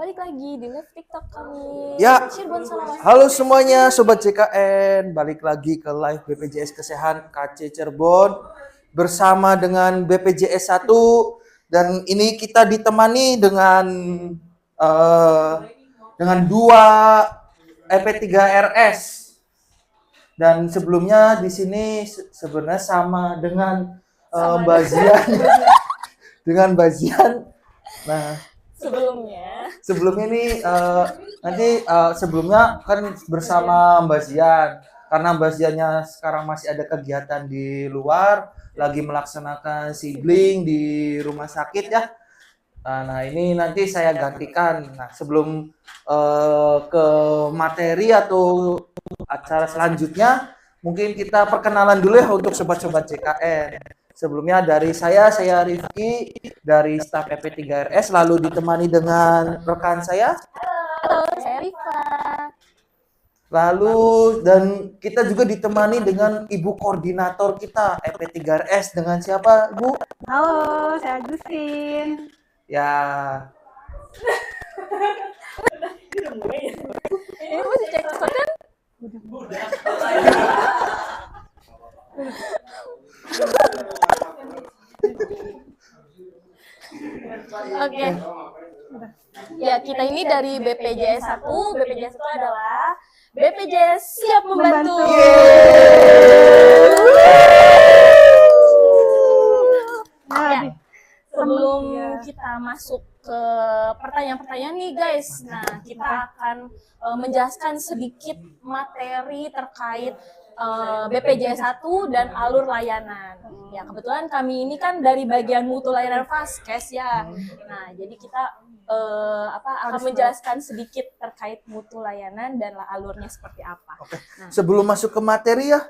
Balik lagi di live TikTok kami. Ya, Cirebon Sarawak. halo semuanya Sobat JKN, balik lagi ke live BPJS Kesehatan KC Cirebon bersama dengan BPJS 1 dan ini kita ditemani dengan dua EP3RS dan sebelumnya di sini sebenarnya sama dengan Mbak Zian dengan Mbak Zian. Nah, sebelumnya ini sebelumnya kan bersama Mbak Zian karena Mbak Ziannya sekarang masih ada kegiatan di luar lagi melaksanakan sibling di rumah sakit ya. Nah ini nanti saya gantikan. Nah sebelum ke materi atau acara selanjutnya mungkin kita perkenalan dulu ya untuk sobat-sobat JKN. Sebelumnya dari saya Rifki dari staf EP3RS lalu ditemani dengan rekan saya. Halo, saya Rifa. Lalu dan kita juga ditemani dengan Ibu Koordinator kita EP3RS dengan siapa, Bu? Halo, saya Agustin. Ya. Ini masih cek kan? Oke. Ya, kita ini dari BPJS 1. BPJS 1 adalah BPJS siap membantu. Ya, sebelum kita masuk ke pertanyaan-pertanyaan nih guys, nah kita akan menjelaskan sedikit materi terkait BPJS 1 dan alur layanan. Ya kebetulan kami ini kan dari bagian mutu layanan Vaskes ya. Nah jadi kita akan menjelaskan sedikit terkait mutu layanan dan alurnya seperti apa. Oke. Nah, sebelum masuk ke materi ya,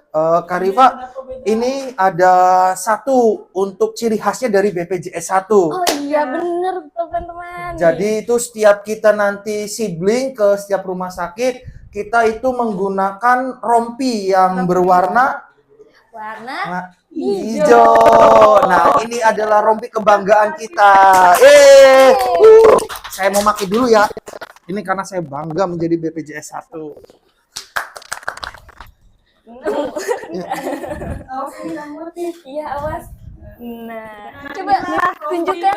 Kak Rifa, ini ada satu untuk ciri khasnya dari BPJS 1. Oh iya bener teman-teman. Jadi itu setiap kita nanti sibling ke setiap rumah sakit, kita itu menggunakan rompi yang berwarna hijau. Nah, ini adalah rompi kebanggaan kita. Saya mau pakai dulu ya. Ini karena saya bangga menjadi BPJS 1. Iya, awas. Nah, coba tunjukkan.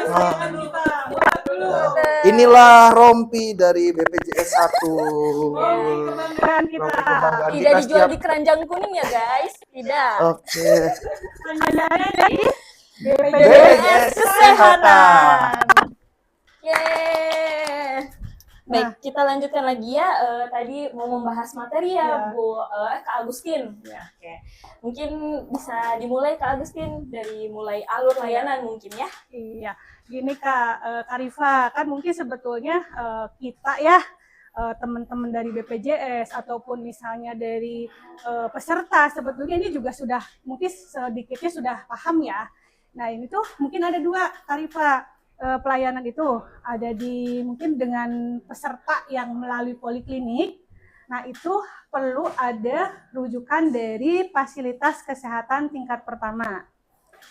Inilah rompi dari BPJS 1. Kebanggaan kita. Tidak dijual di keranjang kuning ya, guys. Tidak. Oke. Dari BPJS Kesehatan. Yeay. Baik, kita lanjutkan lagi ya. Tadi mau membahas materi ya, Bu Kak Agustin. Ya, oke. Mungkin bisa dimulai Kak Agustin dari mulai alur layanan mungkin ya. Iya, gini Kak Rifa, kan mungkin sebetulnya kita ya teman-teman dari BPJS ataupun misalnya dari peserta sebetulnya ini juga sudah mungkin sedikitnya sudah paham ya. Nah ini tuh mungkin ada dua Kak Rifa. Pelayanan itu ada di mungkin dengan peserta yang melalui poliklinik. Nah itu perlu ada rujukan dari fasilitas kesehatan tingkat pertama.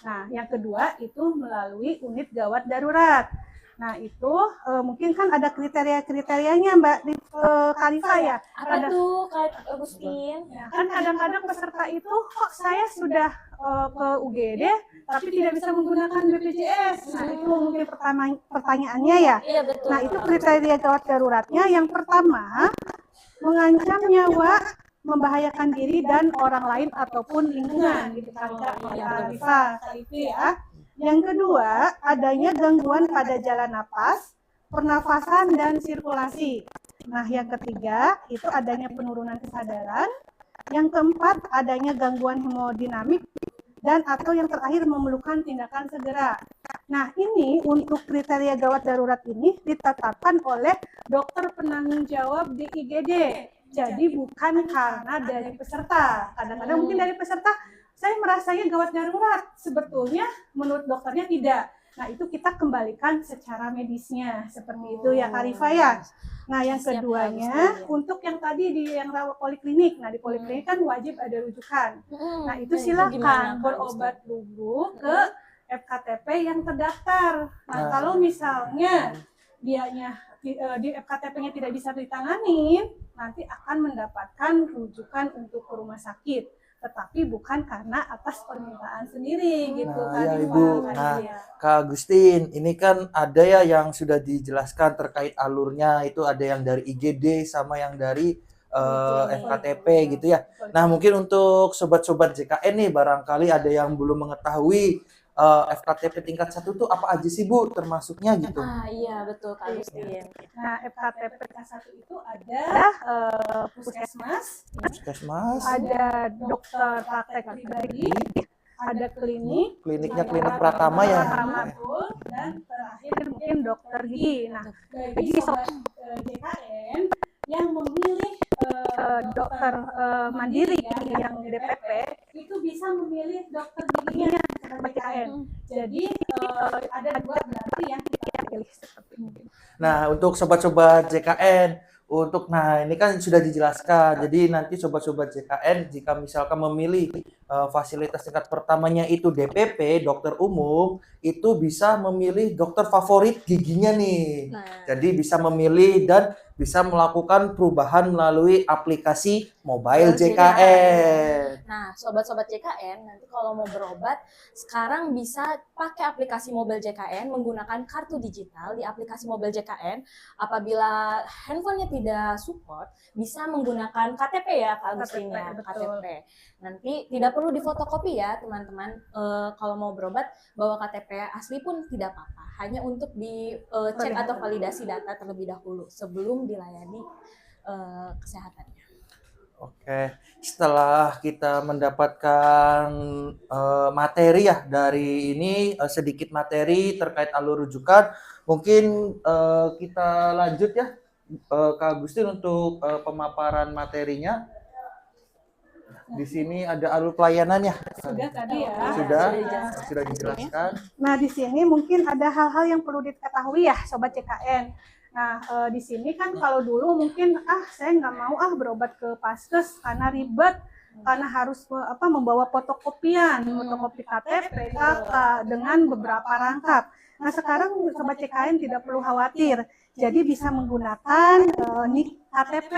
Nah yang kedua itu melalui unit gawat darurat. Nah itu mungkin kan ada kriteria-kriterianya Mbak Karifa ya. Apa tuh Kak Agustin? Ya, kan kadang-kadang peserta itu kok saya sudah ke UGD tapi tidak bisa menggunakan BPJS. Nah itu mungkin pertanyaannya ya. Iya, betul. Nah itu kriteria gawat daruratnya. Yang pertama mengancam nyawa, membahayakan diri dan orang lain ataupun lingkungan gitu kan Kak ya. Yang kedua, adanya gangguan pada jalan napas, pernafasan, dan sirkulasi. Nah, yang ketiga, itu adanya penurunan kesadaran. Yang keempat, adanya gangguan hemodinamik. Dan atau yang terakhir, memerlukan tindakan segera. Nah, ini untuk kriteria gawat darurat ini ditetapkan oleh dokter penanggung jawab di IGD. Jadi, bukan karena dari peserta. Kadang-kadang mungkin dari peserta, saya merasanya gawat darurat, sebetulnya menurut dokternya tidak. Nah itu kita kembalikan secara medisnya, seperti itu ya Kak Rifa ya. Nah yang keduanya, untuk yang tadi di yang rawat poliklinik, nah di poliklinik kan wajib ada rujukan. Nah itu silakan berobat dulu ke FKTP yang terdaftar. Nah kalau misalnya dianya di FKTP-nya tidak bisa ditanganin, nanti akan mendapatkan rujukan untuk ke rumah sakit, tetapi bukan karena atas permintaan sendiri gitu Nah, kan ya Iva, Ibu. Kak Nah, Lia. Kak Agustin, ini kan ada ya yang sudah dijelaskan terkait alurnya, itu ada yang dari IGD sama yang dari FKTP gitu ya. Nah, mungkin untuk sobat-sobat JKN nih, barangkali ada yang belum mengetahui FKTP tingkat 1 tuh apa aja sih Bu, termasuknya gitu. Iya betul Kak Agustin. Nah, FKTP kelas 1 itu ada puskesmas, Puskesmas, ada dokter praktek pribadi, ada kliniknya ada klinik Pratama ya. Pratama, betul, dan terakhir mungkin dokter gigi. Nah, bagi sobat JKN yang memilih dokter mandiri yang DPP itu bisa memilih dokter giginya sobat JKN. Jadi ada dua berarti yang kita pilih seperti itu. Nah, untuk sobat-sobat JKN, ini kan sudah dijelaskan. Jadi nanti sobat-sobat JKN jika misalkan memilih fasilitas tingkat pertamanya itu DPP, dokter umum, itu bisa memilih dokter favorit giginya nih. Nah. Jadi bisa memilih dan bisa melakukan perubahan melalui aplikasi mobile JKN. Nah, sobat-sobat JKN nanti kalau mau berobat sekarang bisa pakai aplikasi mobile JKN menggunakan kartu digital di aplikasi mobile JKN. Apabila handphonenya tidak support, bisa menggunakan KTP ya Kak Agustin ya, KTP. Nanti tidak perlu difotokopi ya teman-teman. Kalau mau berobat bawa KTP asli pun tidak apa-apa. Hanya untuk dicek atau validasi data terlebih dahulu sebelum dilayani kesehatannya. Oke, setelah kita mendapatkan materi ya dari ini, sedikit materi terkait alur rujukan, mungkin kita lanjut ya Kak Agustin untuk pemaparan materinya. Di sini ada alur pelayanan ya. Sudah tadi ya. Sudah dijelaskan. Nah, di sini mungkin ada hal-hal yang perlu diketahui ya sobat JKN. Nah, di sini kan kalau dulu mungkin saya nggak mau berobat ke Paskes karena ribet, karena harus membawa fotokopian, fotokopi KTP, KK dengan beberapa rangkap. Nah, sekarang sobat JKN tidak perlu khawatir. Jadi bisa menggunakan NIK KTP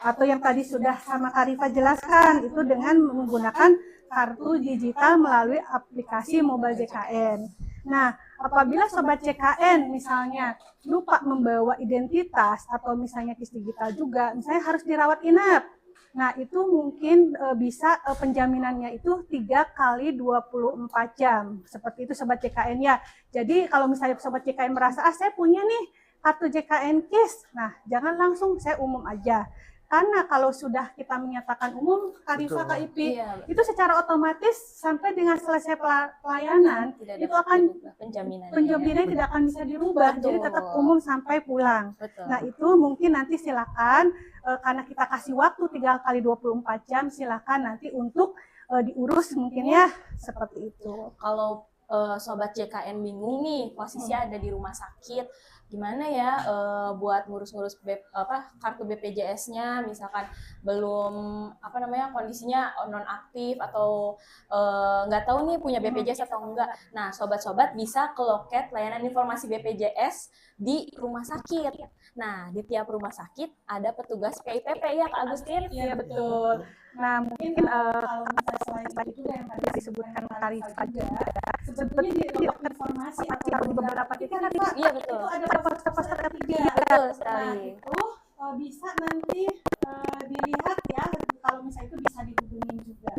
atau yang tadi sudah sama Kak Rifa jelaskan itu dengan menggunakan kartu digital melalui aplikasi mobile JKN. Nah, apabila sobat JKN misalnya lupa membawa identitas atau misalnya kis digital juga, misalnya harus dirawat inap. Nah, itu mungkin bisa penjaminannya itu 3 kali 24 jam. Seperti itu sobat JKN ya. Jadi kalau misalnya sobat JKN merasa saya punya nih kartu JKN KIS. Nah, jangan langsung saya umum aja. Karena kalau sudah kita menyatakan umum, Kak Rifa, Kak Ipi, itu secara otomatis sampai dengan selesai pelayanan, itu akan penjaminannya tidak akan bisa dirubah. Betul. Jadi tetap umum sampai pulang. Betul. Nah, itu mungkin nanti silakan, karena kita kasih waktu 3 kali 24 jam, silakan nanti untuk diurus mungkin ya, seperti itu. Kalau sobat JKN bingung nih, posisinya ada di rumah sakit, gimana ya buat ngurus-ngurus kartu BPJS-nya, misalkan belum kondisinya non aktif atau nggak tahu nih punya BPJS atau enggak. Nah, sobat-sobat bisa ke loket layanan informasi BPJS di rumah sakit. Nah, di tiap rumah sakit ada petugas PIPP ya Kak Agustin? Iya betul. Nah, mungkin kalau misalnya selain itu yang tadi disebutkan Kak Rifa juga, sebetulnya di loket informasi atau di beberapa titik kan iya betul. Itu ada poster-poster ketiga. Betul sekali. Nah, itu bisa nanti dilihat ya, kalau misalnya itu bisa dihubungin juga.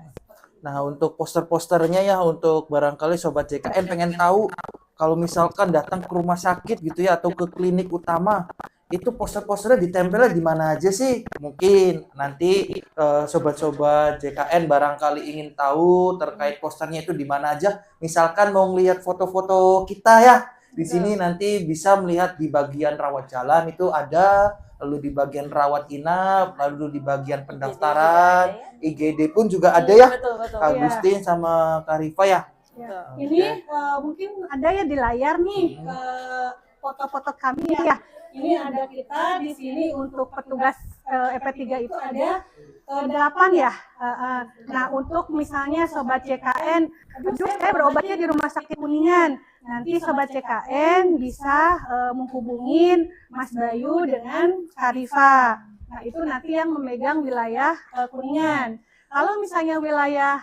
Nah, untuk poster-posternya ya, untuk barangkali sobat JKN pengen tahu kalau misalkan datang ke rumah sakit gitu ya atau ke klinik utama, itu poster-posternya ditempelnya di mana aja sih? Mungkin nanti sobat-sobat JKN barangkali ingin tahu terkait posternya itu di mana aja. Misalkan mau ngelihat foto-foto kita ya, di sini nanti bisa melihat di bagian rawat jalan itu ada, lalu di bagian rawat inap, lalu di bagian pendaftaran, IGD pun juga ada ya. Betul. Kak Agustin sama Kak Rifa ya. Ya. Ini mungkin ada ya di layar nih foto-foto kami ya. ini ada kita di sini untuk petugas EP3 itu ada 8 ya. Nah, untuk misalnya Sobat CKN, aduh saya berobatnya di Rumah Sakit Kuningan. Nanti Sobat CKN bisa menghubungin Mas Bayu dengan Karifa. Nah, itu nanti yang memegang wilayah Kuningan. Kalau misalnya wilayah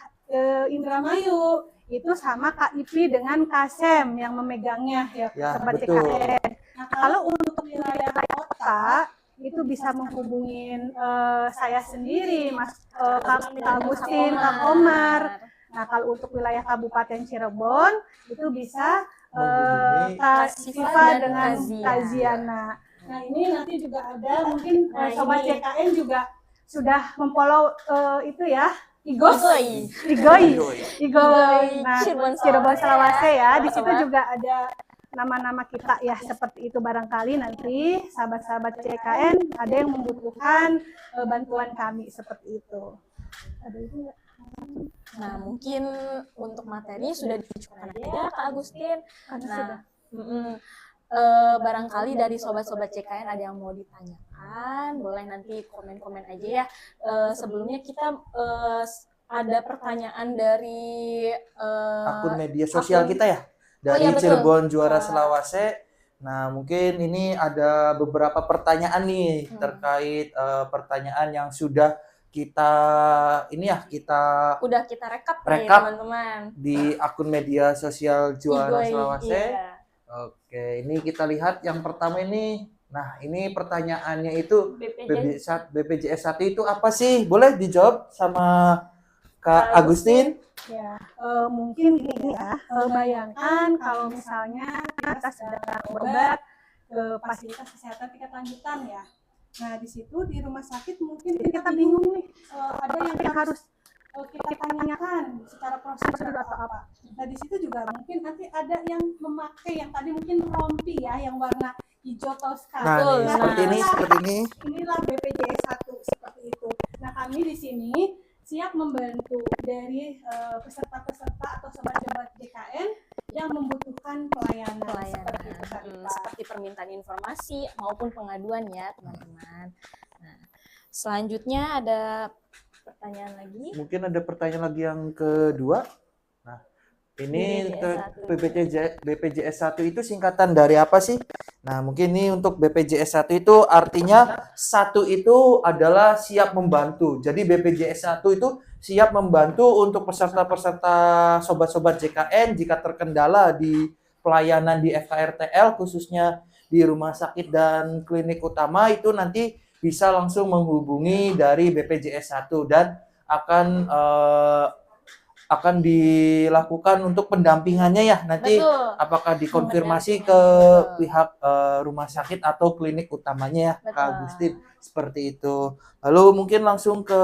Indramayu, itu sama KIP dengan Kasem yang memegangnya ya, Ya, Sobat betul. CKN. Nah, kalau untuk wilayah kota, itu bisa menghubungin saya sendiri, Mas Kak Agustin, Kak Omar. Nah, kalau untuk wilayah Kabupaten Cirebon, itu bisa Menghubungi Kak Siva Siva dan dengan Azia. Kak Ziana. Nah, ini nanti juga ada mungkin Nah, Sobat ini. CKN juga sudah memfollow itu ya, Igos. Igoy. Igoy. Nah, Cirebon Cirebon Selawase ya. Di situ Sobat. juga ada nama-nama kita ya, seperti itu. Barangkali nanti sahabat-sahabat CKN ada yang membutuhkan bantuan kami seperti itu. Ada itu nggak? Nah, mungkin untuk materi sudah dicukupan aja Kak Agustin. Ada Nah, sudah. barangkali dari sobat-sobat CKN ada yang mau ditanyakan, boleh nanti komen-komen aja ya. Sebelumnya kita ada pertanyaan dari Akun media sosial akun- kita ya, dari iya, betul. Cirebon Juara Selawase. Nah, mungkin ini ada beberapa pertanyaan nih terkait pertanyaan yang sudah kita udah kita rekap nih Rekap. teman-teman. di akun media sosial Juara Igoy, Selawase. iya. Oke, ini kita lihat yang pertama ini. Nah, ini pertanyaannya itu BPJS 1 itu apa sih? Boleh dijawab sama Kak Agustin? Ya, mungkin gini ya, bayangkan kalau misalnya kita sedang berobat ke fasilitas kesehatan tingkat lanjutan ya. Nah, di situ di rumah sakit mungkin kita bingung nih, ada yang harus kita tanyakan secara prosedur atau apa. Nah, di situ juga mungkin nanti ada yang memakai yang tadi mungkin rompi ya, yang warna hijau toska. Nah, nih, Nah, seperti ini. Inilah BPJS 1 seperti itu. Nah, kami di sini siap membantu dari peserta-peserta atau sobat-sobat JKN yang membutuhkan pelayanan. Seperti itu, Kak Rita. Seperti permintaan informasi maupun pengaduan ya teman-teman. Nah, selanjutnya ada pertanyaan lagi. Mungkin ada pertanyaan lagi yang kedua. Nah, ini BPJS 1 itu singkatan dari apa sih? Nah, mungkin ini untuk BPJS 1 itu artinya satu itu adalah siap membantu. Jadi BPJS 1 itu siap membantu untuk peserta-peserta sobat-sobat JKN jika terkendala di pelayanan di FKRTL khususnya di rumah sakit dan klinik utama itu nanti bisa langsung menghubungi dari BPJS 1 dan akan dilakukan untuk pendampingannya ya nanti. Betul. Apakah dikonfirmasi ke pihak rumah sakit atau klinik utamanya ya, Kak Betul. Agustin, seperti itu. Lalu mungkin langsung ke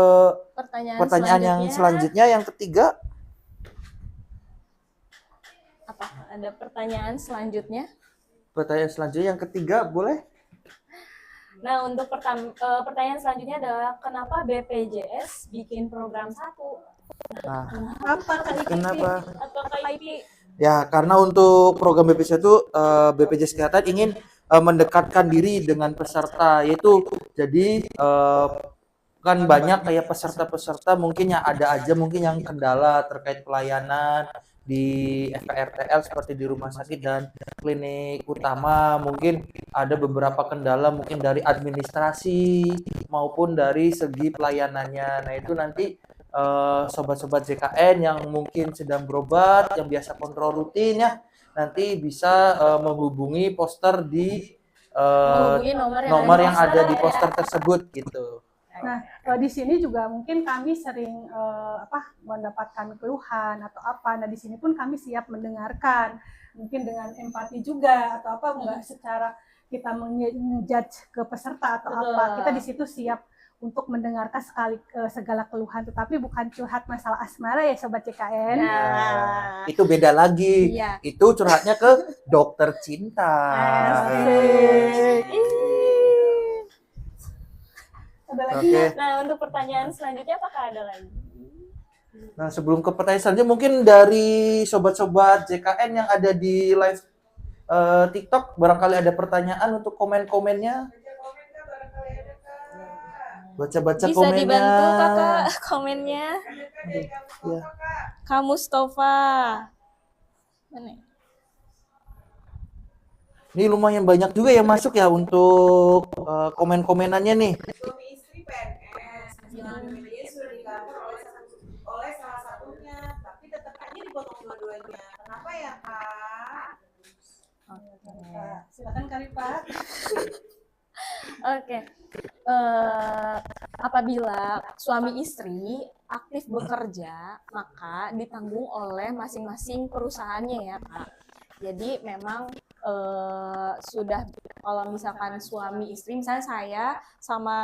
pertanyaan yang selanjutnya yang ketiga. Apa? Ada pertanyaan selanjutnya? Pertanyaan selanjutnya yang ketiga boleh? Nah, untuk pertanyaan selanjutnya adalah kenapa BPJS bikin program 1 Nah, Apa Kak Iki? kenapa? atau KIP? Ya, karena untuk program BPJS itu BPJS Kesehatan ingin mendekatkan diri dengan peserta, yaitu jadi kan banyak kayak peserta-peserta mungkin yang ada aja mungkin yang kendala terkait pelayanan di FKRTL seperti di rumah sakit dan klinik utama, mungkin ada beberapa kendala mungkin dari administrasi maupun dari segi pelayanannya. Nah, itu nanti sobat-sobat JKN yang mungkin sedang berobat, yang biasa kontrol rutin ya, nanti bisa menghubungi poster di Menghubungi nomor yang poster ada di ya. poster tersebut gitu. Nah, di sini juga mungkin kami sering mendapatkan keluhan atau apa. Nah, di sini pun kami siap mendengarkan, mungkin dengan empati juga atau apa, enggak secara kita menjudge ke peserta atau Betul. apa. Kita di situ siap untuk mendengarkan segala keluhan, tetapi bukan curhat masalah asmara ya Sobat CKN. Nah, Itu beda lagi. iya. Itu curhatnya ke dokter cinta. Asik. Ada lagi Oke. Nah, untuk pertanyaan selanjutnya apakah ada lagi? Nah, sebelum ke pertanyaan selanjutnya, mungkin dari sobat-sobat JKN yang ada di live TikTok barangkali ada pertanyaan untuk komen-komennya. Baca-baca Bisa komennya. dibantu kakak komennya. Ya. Kak Mustafa. Mana ya? Ini lumayan banyak juga yang masuk ya untuk komen-komenannya nih. Suami istri PNS, tunjangan BPJS sudah di-cover oleh salah satunya, tapi tetap aja dipotong dua-duanya. Kenapa ya, Kak? Silakan Karifa. Oke. Apabila suami istri aktif bekerja, maka ditanggung oleh masing-masing perusahaannya ya, Kak. Jadi memang sudah kalau misalkan suami istri, misalnya saya sama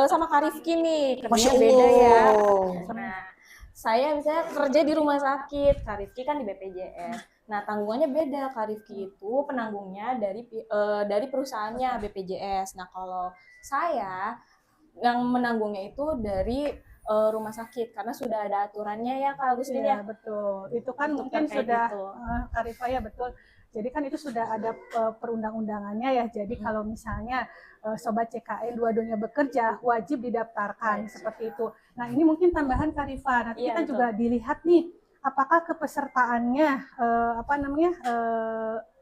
sama Kak Rifki nih, Masya kerjanya beda ya. Allah. Nah, saya misalnya kerja di rumah sakit, Kak Rifki kan di BPJS. Nah, tanggungannya beda. Kak Rifki itu penanggungnya dari perusahaannya BPJS. Nah, kalau saya yang menanggungnya itu dari rumah sakit karena sudah ada aturannya ya Kak Agustin Iya, ya. betul. Itu kan Untuk mungkin terkait sudah itu. Karifa ya betul. Jadi kan itu sudah ada perundang-undangannya ya. Jadi kalau misalnya sobat CKN dua-duanya bekerja wajib didaftarkan seperti itu. Nah, ini mungkin tambahan Karifa. Nanti Iya, kita betul. juga dilihat nih apakah kepesertaannya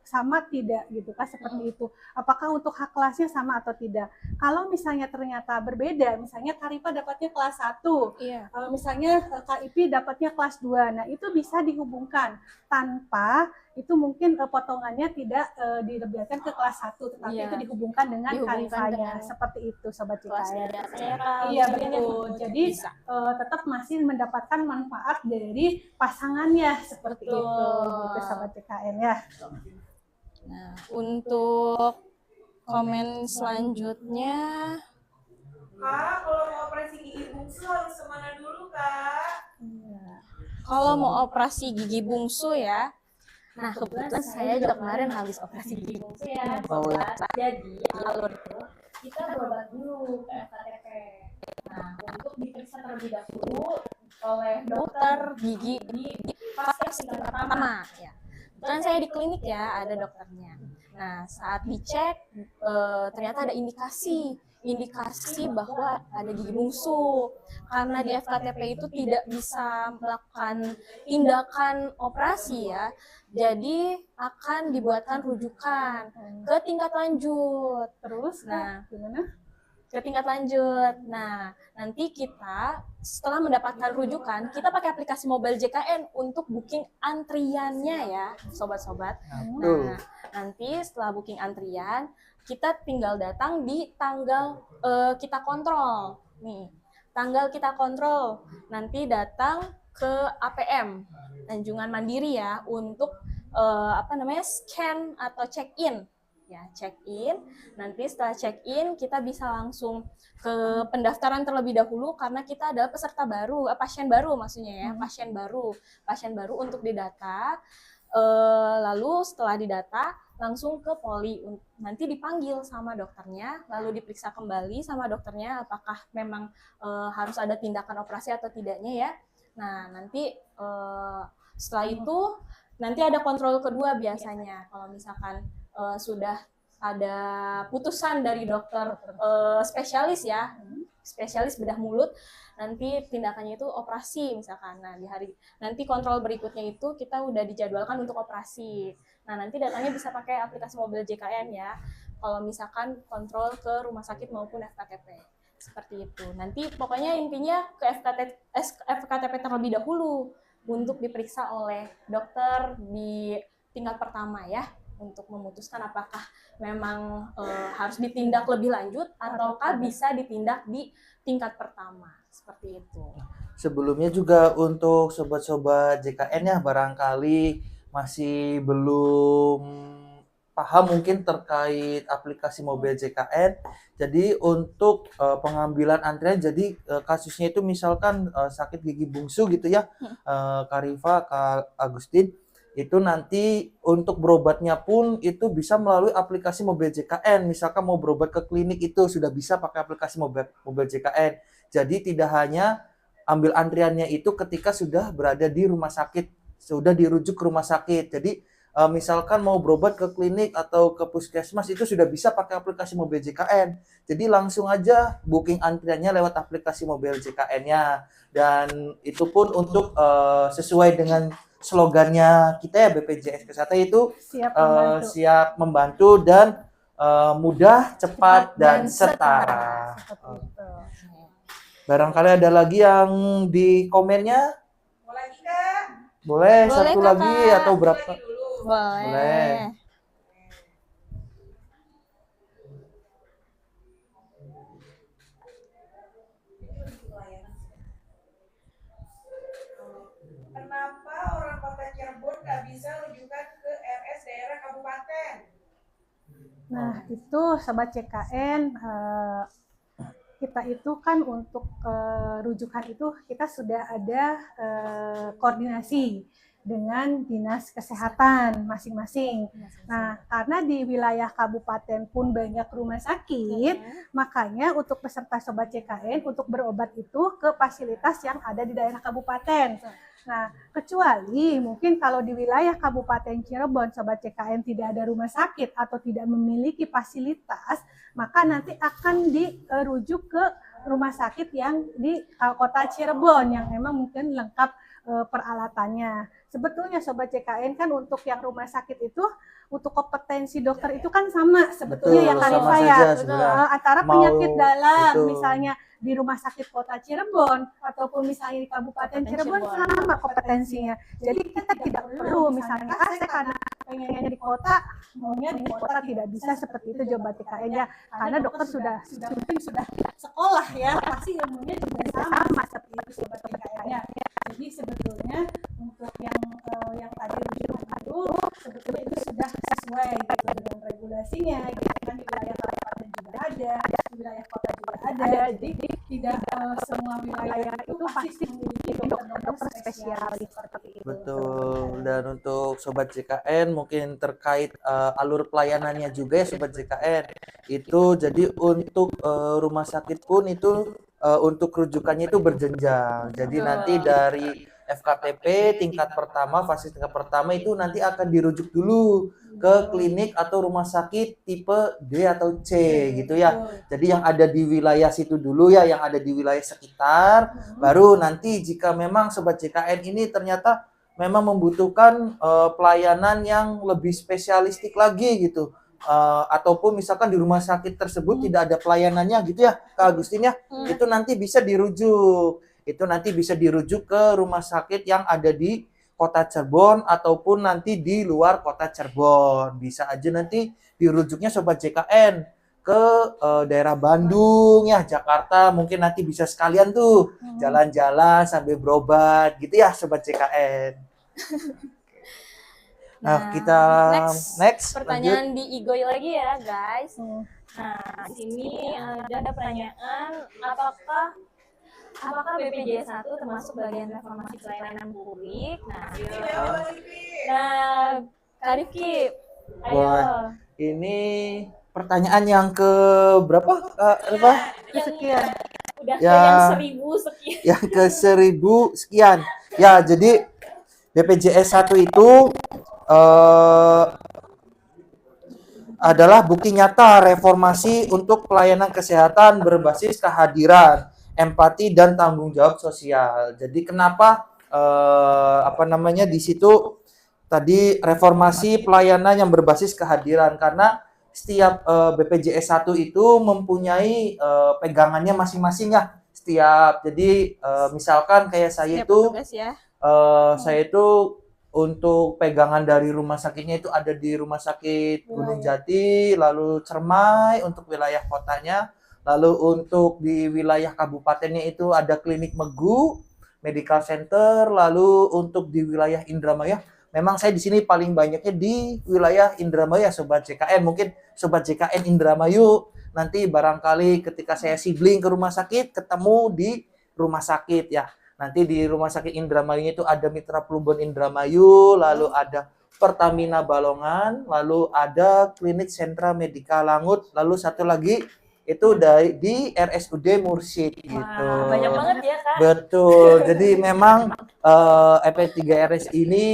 sama tidak gitu kan seperti itu. Apakah untuk hak kelasnya sama atau tidak? Kalau misalnya ternyata berbeda, misalnya Karifa dapatnya kelas 1, Iya. misalnya KIP dapatnya kelas 2. Nah, itu bisa dihubungkan tanpa itu mungkin potongannya tidak dilebihkan ke kelas 1, tetapi Iya. itu dihubungkan dengan Dihubungkan Karifanya. dengan Seperti itu Sobat Kelas CKN. dasarnya Kak Iya Agustin ya. betul. Jadi Bisa. tetap masih mendapatkan manfaat dari pasangannya seperti Betul. itu gitu Sobat CKN ya. Nah, untuk komen selanjutnya, Kak, kalau mau operasi gigi bungsu harus kemana dulu, Kak? kalau mau operasi gigi bungsu ya. Nah, kebetulan saya juga kemarin habis operasi gigi bungsu ya. Oh, ya. Jadi, alur itu kita berobat dulu ke FKTP. Nah, untuk diperiksa terlebih dahulu oleh dokter gigi di fase tingkat pertama ya. Kebetulan saya di klinik ya, ada dokternya. Nah, saat dicek ternyata ada indikasi bahwa ada gigi bungsu. Karena di FKTP itu tidak bisa melakukan tindakan operasi ya, jadi akan dibuatkan rujukan ke tingkat lanjut. Terus Nah, gimana? ke tingkat lanjut. Nah, nanti kita setelah mendapatkan rujukan, kita pakai aplikasi mobile JKN untuk booking antriannya ya, sobat-sobat. Betul. Nah, nanti setelah booking antrian, kita tinggal datang di tanggal kita kontrol. Nih, tanggal kita kontrol. Nanti datang ke APM, Anjungan Mandiri ya, untuk scan atau check-in. Ya, check-in. Nanti setelah check-in, kita bisa langsung ke pendaftaran terlebih dahulu karena kita adalah peserta baru, pasien baru maksudnya ya, pasien baru untuk didata. Lalu setelah didata langsung ke poli, nanti dipanggil sama dokternya, lalu diperiksa kembali sama dokternya apakah memang harus ada tindakan operasi atau tidaknya ya. Nah, nanti setelah itu nanti ada kontrol kedua biasanya kalau misalkan sudah ada putusan dari dokter spesialis ya, spesialis bedah mulut, nanti tindakannya itu operasi misalkan. Nah, nanti kontrol berikutnya itu kita udah dijadwalkan untuk operasi. Nah, nanti datanya bisa pakai aplikasi mobil JKN ya, kalau misalkan kontrol ke rumah sakit maupun FKTP. Seperti itu. Nanti pokoknya intinya ke FKTP terlebih dahulu untuk diperiksa oleh dokter di tingkat pertama ya, untuk memutuskan apakah memang harus ditindak lebih lanjut ataukah bisa ditindak di tingkat pertama. Seperti itu. Sebelumnya juga untuk sobat-sobat JKN ya, barangkali masih belum paham mungkin terkait aplikasi mobil JKN. Jadi untuk pengambilan antrian, jadi kasusnya itu misalkan sakit gigi bungsu gitu ya, Karifa, Kak Agustin, itu nanti untuk berobatnya pun itu bisa melalui aplikasi mobil JKN. Misalkan mau berobat ke klinik itu sudah bisa pakai aplikasi mobil JKN. Jadi tidak hanya ambil antriannya itu ketika sudah berada di rumah sakit, sudah dirujuk ke rumah sakit. Jadi misalkan mau berobat ke klinik atau ke puskesmas itu sudah bisa pakai aplikasi Mobil JKN. Jadi langsung aja booking antriannya lewat aplikasi Mobil JKN-nya. Dan itu pun untuk sesuai dengan slogannya kita ya BPJS Kesehatan itu Siap membantu. siap membantu dan mudah, cepat, dan setara. Seperti itu. Barangkali ada lagi yang di komennya? Mau lagi Kak? Boleh, Boleh, satu Kakak. lagi atau berapa? Lagi dulu. Boleh. Kenapa orang kota Cirebon nggak bisa rujukan ke RS daerah kabupaten? Nah, itu Sobat CKN, kita itu kan untuk rujukan itu kita sudah ada koordinasi dengan dinas kesehatan masing-masing. Nah, karena di wilayah kabupaten pun banyak rumah sakit, makanya untuk peserta Sobat CKN untuk berobat itu ke fasilitas yang ada di daerah kabupaten. Nah, kecuali mungkin kalau di wilayah Kabupaten Cirebon Sobat CKN tidak ada rumah sakit atau tidak memiliki fasilitas, maka nanti akan dirujuk ke rumah sakit yang di kota Cirebon yang memang mungkin lengkap peralatannya. Sebetulnya Sobat CKN kan untuk yang rumah sakit itu untuk kompetensi dokter itu kan sama sebetulnya Betul, ya Kak sama Rifa saja ya. sebenarnya. Antara Mau- penyakit dalam betul. misalnya di rumah sakit kota Cirebon ataupun misalnya di Kabupaten Cirebon sama kompetensinya. Jadi kita tidak perlu misalnya saya karena pengennya di kota maunya di kota tidak bisa seperti itu Sobat CKN ya. Karena dokter sudah mungkin sudah sekolah ya pasti ilmunya juga sama seperti itu Sobat CKN ya. Jadi sebetulnya untuk yang tadi itu sebetulnya itu sudah sesuai gitu dengan regulasinya gitu kan di wilayah kabupaten juga ada, di wilayah kota juga ada. Jadi tidak semua wilayah itu pasti memiliki dokter spesialis seperti itu. Betul. Dan untuk Sobat JKN mungkin terkait alur pelayanannya juga ya Sobat JKN. Itu jadi untuk rumah sakit pun itu untuk rujukannya itu berjenjang. Jadi Betul. nanti dari FKTP tingkat pertama, fase tingkat pertama itu nanti akan dirujuk dulu ke klinik atau rumah sakit tipe D atau C gitu ya. Jadi yang ada di wilayah situ dulu ya, yang ada di wilayah sekitar. Baru nanti jika memang Sobat JKN ini ternyata memang membutuhkan pelayanan yang lebih spesialistik lagi gitu. Ataupun misalkan di rumah sakit tersebut tidak ada pelayanannya gitu ya Kak Agustin ya, itu nanti bisa dirujuk. Itu nanti bisa dirujuk ke rumah sakit yang ada di kota Cirebon ataupun nanti di luar kota Cirebon. Bisa aja nanti dirujuknya Sobat JKN ke daerah Bandung ya, Jakarta, mungkin nanti bisa sekalian tuh jalan-jalan sambil berobat gitu ya Sobat JKN. Nah, kita next Pertanyaan di Igoy lagi ya, guys. Nah, di sini ada pertanyaan, apakah BPJS 1 termasuk bagian reformasi pelayanan publik? Nah, Kak Rifki, ayo. Wah, ini pertanyaan yang ke berapa? Sekian. Udah Ya. yang 1000 sekian. Yang ke 1000 sekian. Ya, jadi BPJS 1 itu adalah bukti nyata reformasi untuk pelayanan kesehatan berbasis kehadiran, empati, dan tanggung jawab sosial. Jadi kenapa di situ tadi reformasi pelayanan yang berbasis kehadiran, karena setiap BPJS 1 itu mempunyai pegangannya masing-masing ya. Jadi misalkan kayak saya Setiap itu petugas ya. saya itu untuk pegangan dari rumah sakitnya itu ada di Rumah Sakit Gunung Jati, lalu Cermai untuk wilayah kotanya, lalu untuk di wilayah kabupatennya itu ada Klinik Megu, Medical Center, lalu untuk di wilayah Indramayu, memang saya di sini paling banyaknya di wilayah Indramayu Sobat JKN. Mungkin Sobat JKN Indramayu nanti barangkali ketika saya sibling ke rumah sakit ketemu di rumah sakit ya. Nanti di Rumah Sakit Indramayu itu ada Mitra Plumbon Indramayu, lalu ada Pertamina Balongan, lalu ada Klinik Sentra Medika Langut, lalu satu lagi itu di RSUD Mursyid gitu. Wah, banyak banget ya Kak. Betul. Jadi memang EP3RS ini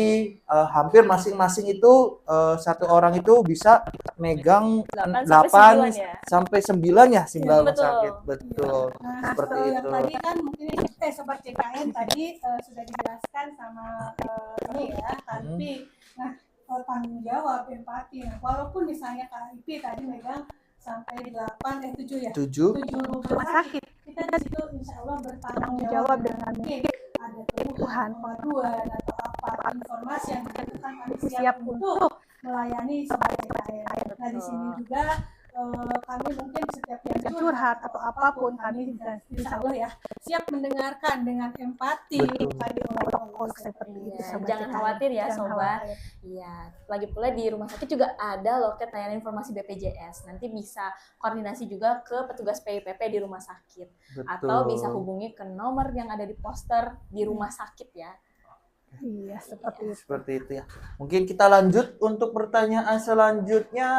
hampir masing-masing itu satu orang itu bisa megang 8 sampai 9 ya simba rumah Betul. sakit. Betul. Nah, Seperti yang itu. tadi kan mungkin sobat CKN tadi sudah dijelaskan sama ini ya, Kak Ipi. Nah, tanggung jawab empati. Nah, walaupun misalnya Kak Ipi tadi megang sampai 7 ya. 7. 7 rumah sakit. Kita di situ insya Allah bertanggung jawab dengan mungkin ada kebutuhan, pengaduan atau apa informasi yang dibutuhkan, kami siap untuk melayani sobat CKN. Nah, di sini juga kami mungkin setiap yang curhat atau apapun kami insya Allah ya siap mendengarkan dengan empati pada orang seperti itu. Sobat Jangan CKN. khawatir ya Jangan sobat. khawatir. Iya, lagi pula di rumah sakit juga ada loket layanan informasi BPJS. Nanti bisa koordinasi juga ke petugas PIPP di rumah sakit. Betul. Atau bisa hubungi ke nomor yang ada di poster di rumah sakit ya. Iya, seperti itu. Seperti itu ya. Mungkin kita lanjut untuk pertanyaan selanjutnya.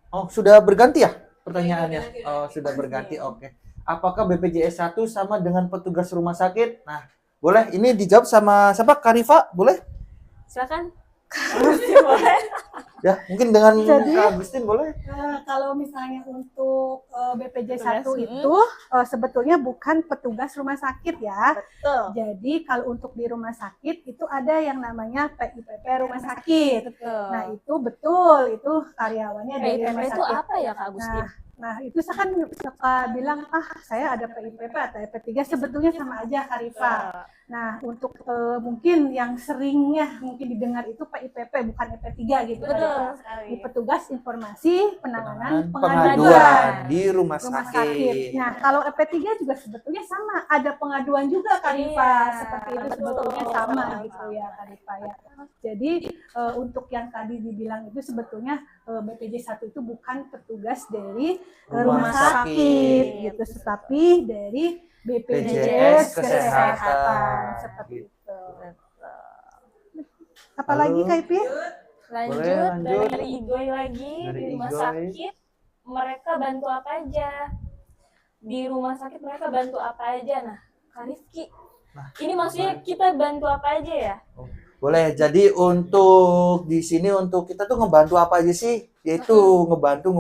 Oh, sudah berganti ya pertanyaannya? Oh, sudah berganti. Oke. Apakah BPJS 1 sama dengan petugas rumah sakit? Nah, boleh ini dijawab sama siapa? Karifa, boleh? Silakan. Ya, mungkin dengan Jadi- Kak Agustin boleh? Kalau misalnya untuk BPJS 1 Petugas, itu sebetulnya bukan petugas rumah sakit ya. Betul. Jadi kalau untuk di rumah sakit itu ada yang namanya PIPP rumah sakit. Betul. Nah itu betul, itu karyawannya dari PIPP rumah itu sakit. apa ya Kak Agustin? Nah itu saya kan suka bilang, saya ada PIPP atau EP3, sebetulnya sama aja Karifa. Nah untuk mungkin yang seringnya mungkin didengar itu PIPP bukan EP3 gitu. Betul. Ini petugas informasi penanganan pengaduan pengaduan di rumah rumah sakit. sakit. Nah, kalau EP3 juga sebetulnya sama, ada pengaduan juga Karifa, Iya, seperti itu betul. sebetulnya sama gitu ya Karifa ya. Jadi untuk yang tadi dibilang itu sebetulnya BPJS 1 itu bukan petugas dari rumah sakit gitu, tetapi dari BPJS Kesehatan seperti itu. Apalagi Lalu- Kak Ipi? Lanjut, lanjut. dari Igoy lagi Dari di rumah Igoy. sakit mereka bantu apa aja? Di rumah sakit mereka bantu apa aja? Nah, Kak Rifki, ini maksudnya kita bantu apa aja ya? Boleh. Jadi untuk di sini untuk kita tuh ngebantu apa aja sih? Yaitu ngebantu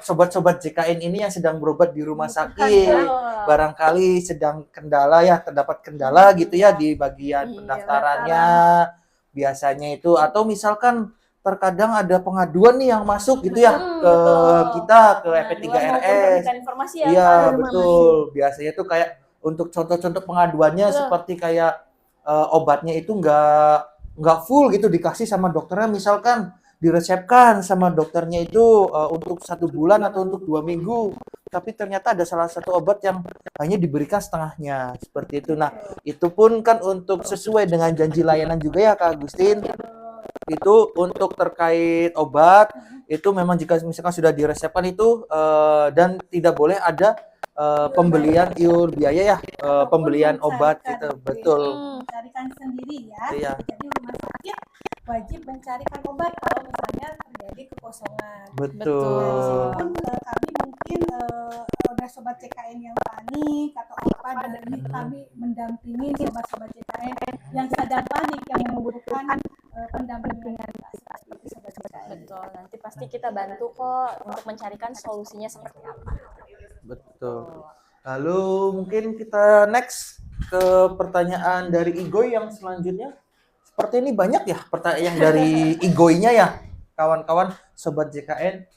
sobat-sobat JKN ini yang sedang berobat di rumah sakit. Betul. Barangkali sedang kendala ya, terdapat kendala gitu ya di bagian Iya, pendaftarannya. Biasanya itu atau misalkan terkadang ada pengaduan nih yang masuk gitu ya ke betul. kita ke Nah, EP3RS. memberikan informasi ya. Iya, Kak. betul. Biasanya tuh kayak untuk contoh-contoh pengaduannya Betul. seperti kayak obatnya itu nggak full gitu dikasih sama dokternya, misalkan diresepkan sama dokternya itu untuk 1 bulan atau untuk 2 minggu, tapi ternyata ada salah satu obat yang hanya diberikan setengahnya seperti itu. Nah, itu pun kan untuk sesuai dengan janji layanan juga ya Kak Agustin. Itu untuk terkait obat itu memang jika misalkan sudah diresepkan itu dan tidak boleh ada pembelian iur biaya ya, pembelian obat gitu. Betul. Mencarikan sendiri ya. Iya. Jadi rumah sakit wajib mencarikan obat kalau misalnya terjadi kekosongan. Betul. Pun kami mungkin ada sobat CKN yang panik atau apa, dan kami mendampingi sobat-sobat CKN yang sedang panik, yang membutuhkan pendampingan seperti sobat CKN. Betul, nanti pasti kita bantu kok untuk mencarikan solusinya seperti apa. Betul. Lalu mungkin kita next ke pertanyaan dari Igoy yang selanjutnya. Seperti ini banyak ya pertanyaan dari Igoy-nya ya, kawan-kawan sobat JKN.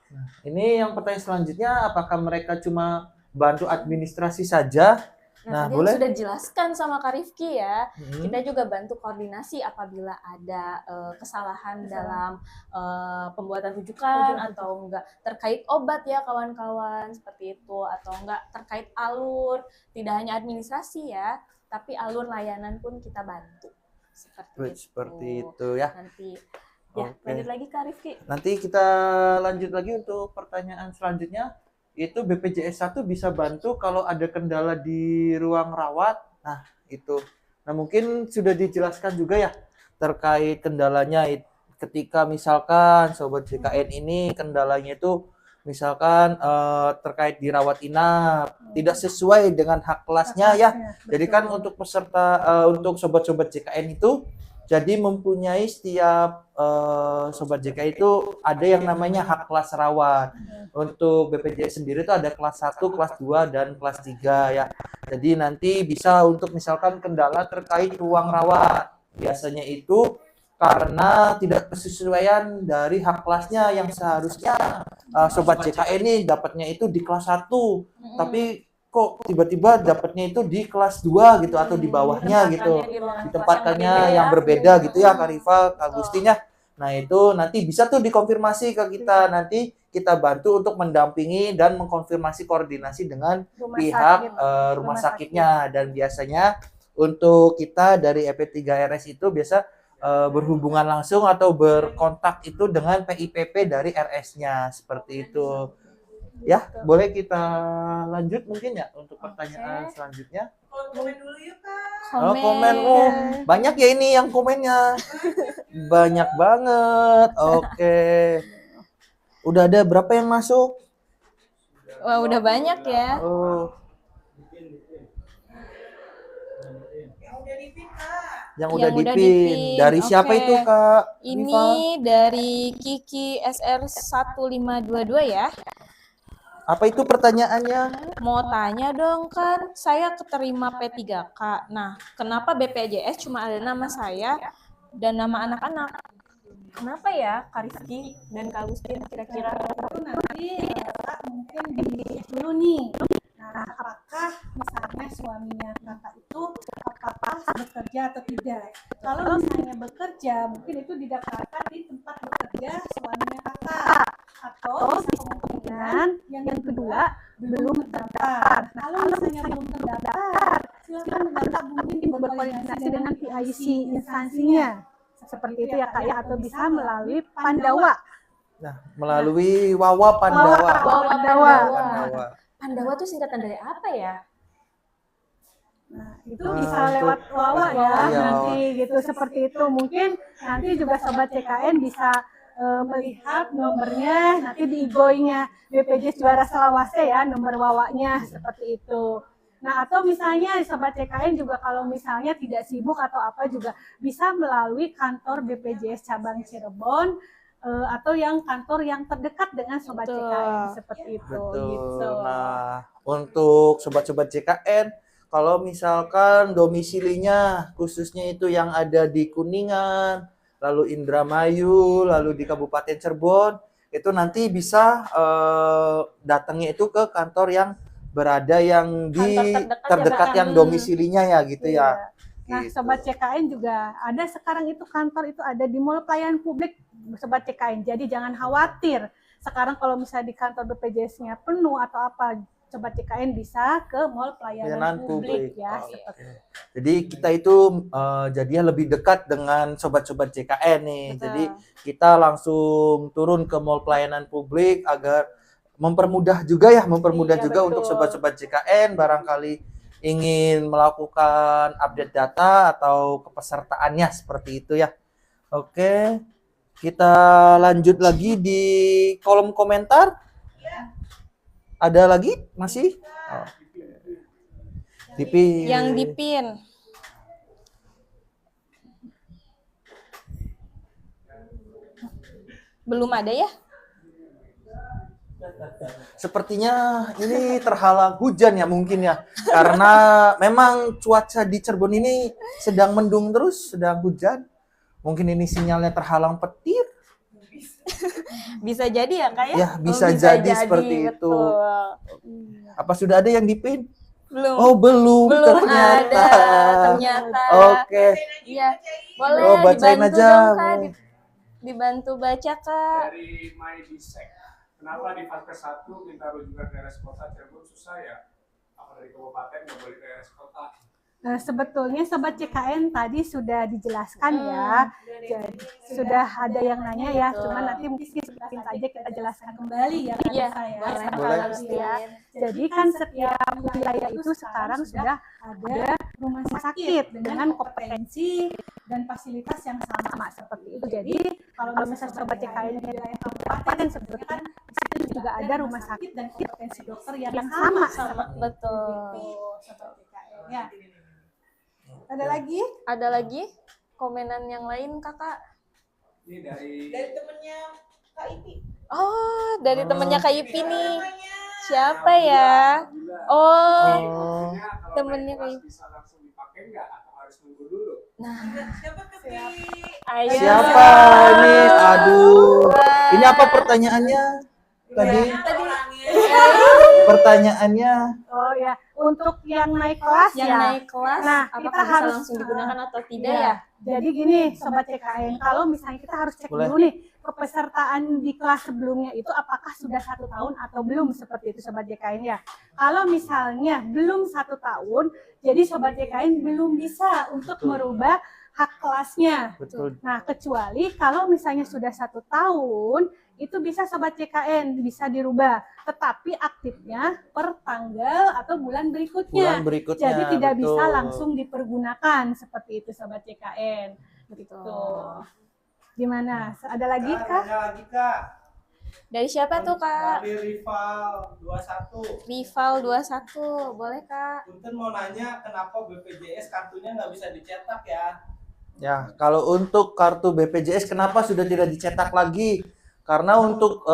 Nah, ini yang pertanyaan selanjutnya, apakah mereka cuma bantu administrasi saja? Nah, Tadi boleh. sudah dijelaskan sama Kak Rifki ya. Hmm. Kita juga bantu koordinasi apabila ada kesalahan dalam pembuatan rujukan atau enggak terkait obat ya kawan-kawan, seperti itu, atau enggak terkait alur, tidak hanya administrasi ya, tapi alur layanan pun kita bantu. Seperti itu ya. Nanti ya, Oke. lanjut lagi Kak Rifki. Nanti kita lanjut lagi untuk pertanyaan selanjutnya. Itu BPJS 1 bisa bantu kalau ada kendala di ruang rawat. Nah, itu. Nah, mungkin sudah dijelaskan juga ya terkait kendalanya. ketika misalkan sobat JKN ini kendalanya itu misalkan terkait dirawat inap tidak sesuai dengan hak kelasnya ya. Jadi kan untuk peserta untuk sobat-sobat JKN itu jadi mempunyai setiap sobat JKN itu ada yang namanya hak kelas rawat. Untuk BPJS sendiri itu ada kelas 1, kelas 2 dan kelas 3 ya. Jadi nanti bisa untuk misalkan kendala terkait ruang rawat. Biasanya itu karena tidak kesesuaian dari hak kelasnya yang seharusnya sobat JKN ini dapatnya itu di kelas 1, tapi kok tiba-tiba dapatnya itu di kelas 2 gitu atau di bawahnya gitu. Ditempatkannya yang berbeda gitu ya Kak Rifa, Kak Agustin ya. Nah, itu nanti bisa tuh dikonfirmasi ke kita, nanti kita bantu untuk mendampingi dan mengkonfirmasi koordinasi dengan pihak rumah sakitnya. Dan biasanya untuk kita dari EP3RS itu biasa berhubungan langsung atau berkontak itu dengan PIPP dari RS-nya seperti itu. Ya, boleh kita lanjut mungkin ya untuk pertanyaan selanjutnya. Komen dulu yuk Kak. Oh, komen. Oh, banyak ya ini yang komennya. Banyak banget. Oke. Udah ada berapa yang masuk? Wah, udah banyak ya. Oh, Yang udah dipin Kak. yang Yang udah udah dipin. dipin. Dari siapa Oke. itu, Kak? Ini dari Kiki SR1522 ya. Apa itu pertanyaannya? Mau tanya dong, kan saya keterima P3K. Nah, kenapa BPJS cuma ada nama saya dan nama anak-anak? Kenapa ya, Kak Rizky dan Kak Agustin kira-kira? Itu nanti Kak mungkin di dulu nih. Nah, apakah misalnya suaminya kakak itu apakah bekerja atau tidak? Kalau misalnya bekerja, mungkin itu didaftarkan di tempat bekerja suaminya kakak. Atau bisa kemungkinan yang kedua belum terdaftar. Nah, kalau misalnya belum terdaftar, silakan kakak mungkin berkoordinasi dengan PIC instansinya. Seperti itu ya Kak ya, atau bisa melalui Pandawa. Nah, melalui Wawa Pandawa. Wawa Pandawa. Pandawa. Pandawa itu singkatan dari apa ya? Nah, itu Nah, bisa itu lewat Wawa ya iya. nanti gitu seperti itu. Mungkin nanti juga sobat CKN bisa melihat nomornya nanti di IG-nya BPJS Juara Selawase ya, nomor Wawanya seperti itu. Nah, atau misalnya sobat CKN juga kalau misalnya tidak sibuk atau apa juga bisa melalui kantor BPJS cabang Cirebon atau yang kantor yang terdekat dengan sobat Betul. CKN seperti itu. Betul. Gitu. Nah, untuk sobat-sobat JKN, kalau misalkan domisilinya khususnya itu yang ada di Kuningan, lalu Indramayu, lalu di Kabupaten Cirebon, itu nanti bisa datangnya itu ke kantor yang berada yang di Kantor terdekat terdekat ya, yang Mbak. domisilinya ya gitu Iya. ya. Nah, Gitu. sobat CKN juga ada sekarang itu kantor itu ada di Mall Pelayanan Publik sobat CKN. Jadi jangan khawatir. Sekarang kalau misalnya di kantor BPJS-nya penuh atau apa, sobat CKN bisa ke Mall Pelayanan Publik ya. Oke. Seperti itu. Jadi kita itu jadinya lebih dekat dengan sobat-sobat JKN nih. Betul. Jadi kita langsung turun ke Mall Pelayanan Publik agar mempermudah juga ya, mempermudah Iya, juga betul. untuk sobat-sobat JKN barangkali ingin melakukan update data atau kepesertaannya seperti itu ya. Oke. Kita lanjut lagi di kolom komentar. Ada lagi? Masih? Oh. Dipin. Yang dipin. Belum ada ya? Sepertinya ini terhalang hujan ya mungkin ya. Karena memang cuaca di Cirebon ini sedang mendung terus, sedang hujan. Mungkin ini sinyalnya terhalang petir. Bisa jadi ya, Kak ya? Ya, bisa jadi seperti itu. betul. Apa sudah ada yang dipin? Belum. Oh, belum, Belum ternyata. ada ternyata. Oke. Iya. Boleh Oh, bacain dibantu aja. dong, Kak. Dibantu baca, Kak. Dari MyDisek. Kenapa di Faskes 1 minta rujukan ke RS Kota Cirebon susah ya? Apa dari kabupaten nggak boleh ke RS Kota? Nah, sebetulnya sobat CKN tadi sudah dijelaskan ya. Jadi sudah ada yang nanya ya, Betul. cuman nanti mungkin saja kita jelaskan kembali ya Kak Iya, Nisa ya. boleh. Seperti Boleh. itu ya. Jadi kan setiap wilayah itu sekarang sudah ada rumah sakit dengan kompetensi dan fasilitas yang sama seperti itu. Jadi kalau misalnya sobat JKN di wilayah kabupaten sebetulnya kan di situ juga ada rumah sakit dan kompetensi dokter yang sama seperti Betul. itu, sobat JKN ya. Ada lagi? Ada lagi komenan yang lain kakak? Ini dari Dari temennya Kak Ipi. Oh, dari temennya Kak Ipi nih. Namanya. Siapa ya? Oh, Oh. temennya Kak Ipi. bisa langsung dipakai nggak atau harus nunggu dulu? Nah, Siapa tuh Pi? ayo. Siapa ini? Aduh. Ini apa pertanyaannya? Tadi Tadi ulangin. pertanyaannya Oh ya, untuk yang naik kelas Yang ya. naik kelas, Nah, apakah kita bisa harus langsung digunakan atau tidak Iya. ya? Jadi gini, sobat CKN, kalau misalnya kita harus cek Boleh. dulu nih kepesertaan di kelas sebelumnya itu apakah sudah 1 tahun atau belum, seperti itu sobat JKN ya. Kalau misalnya belum 1 tahun, jadi sobat JKN belum bisa untuk merubah hak kelasnya. betul. Nah, kecuali kalau misalnya sudah 1 tahun, itu bisa sobat JKN bisa dirubah, tetapi aktifnya per tanggal atau bulan berikutnya. Bulan berikutnya. Jadi tidak betul. bisa langsung dipergunakan seperti itu sobat JKN. Gitu. Gimana? Ada lagi kah? Ada lagi Kak. Dari siapa tuh kak? Dari rival 21. Rival 21, boleh kak? Punten mau nanya kenapa BPJS kartunya nggak bisa dicetak ya? Ya, kalau untuk kartu BPJS kenapa sudah tidak dicetak lagi? Karena untuk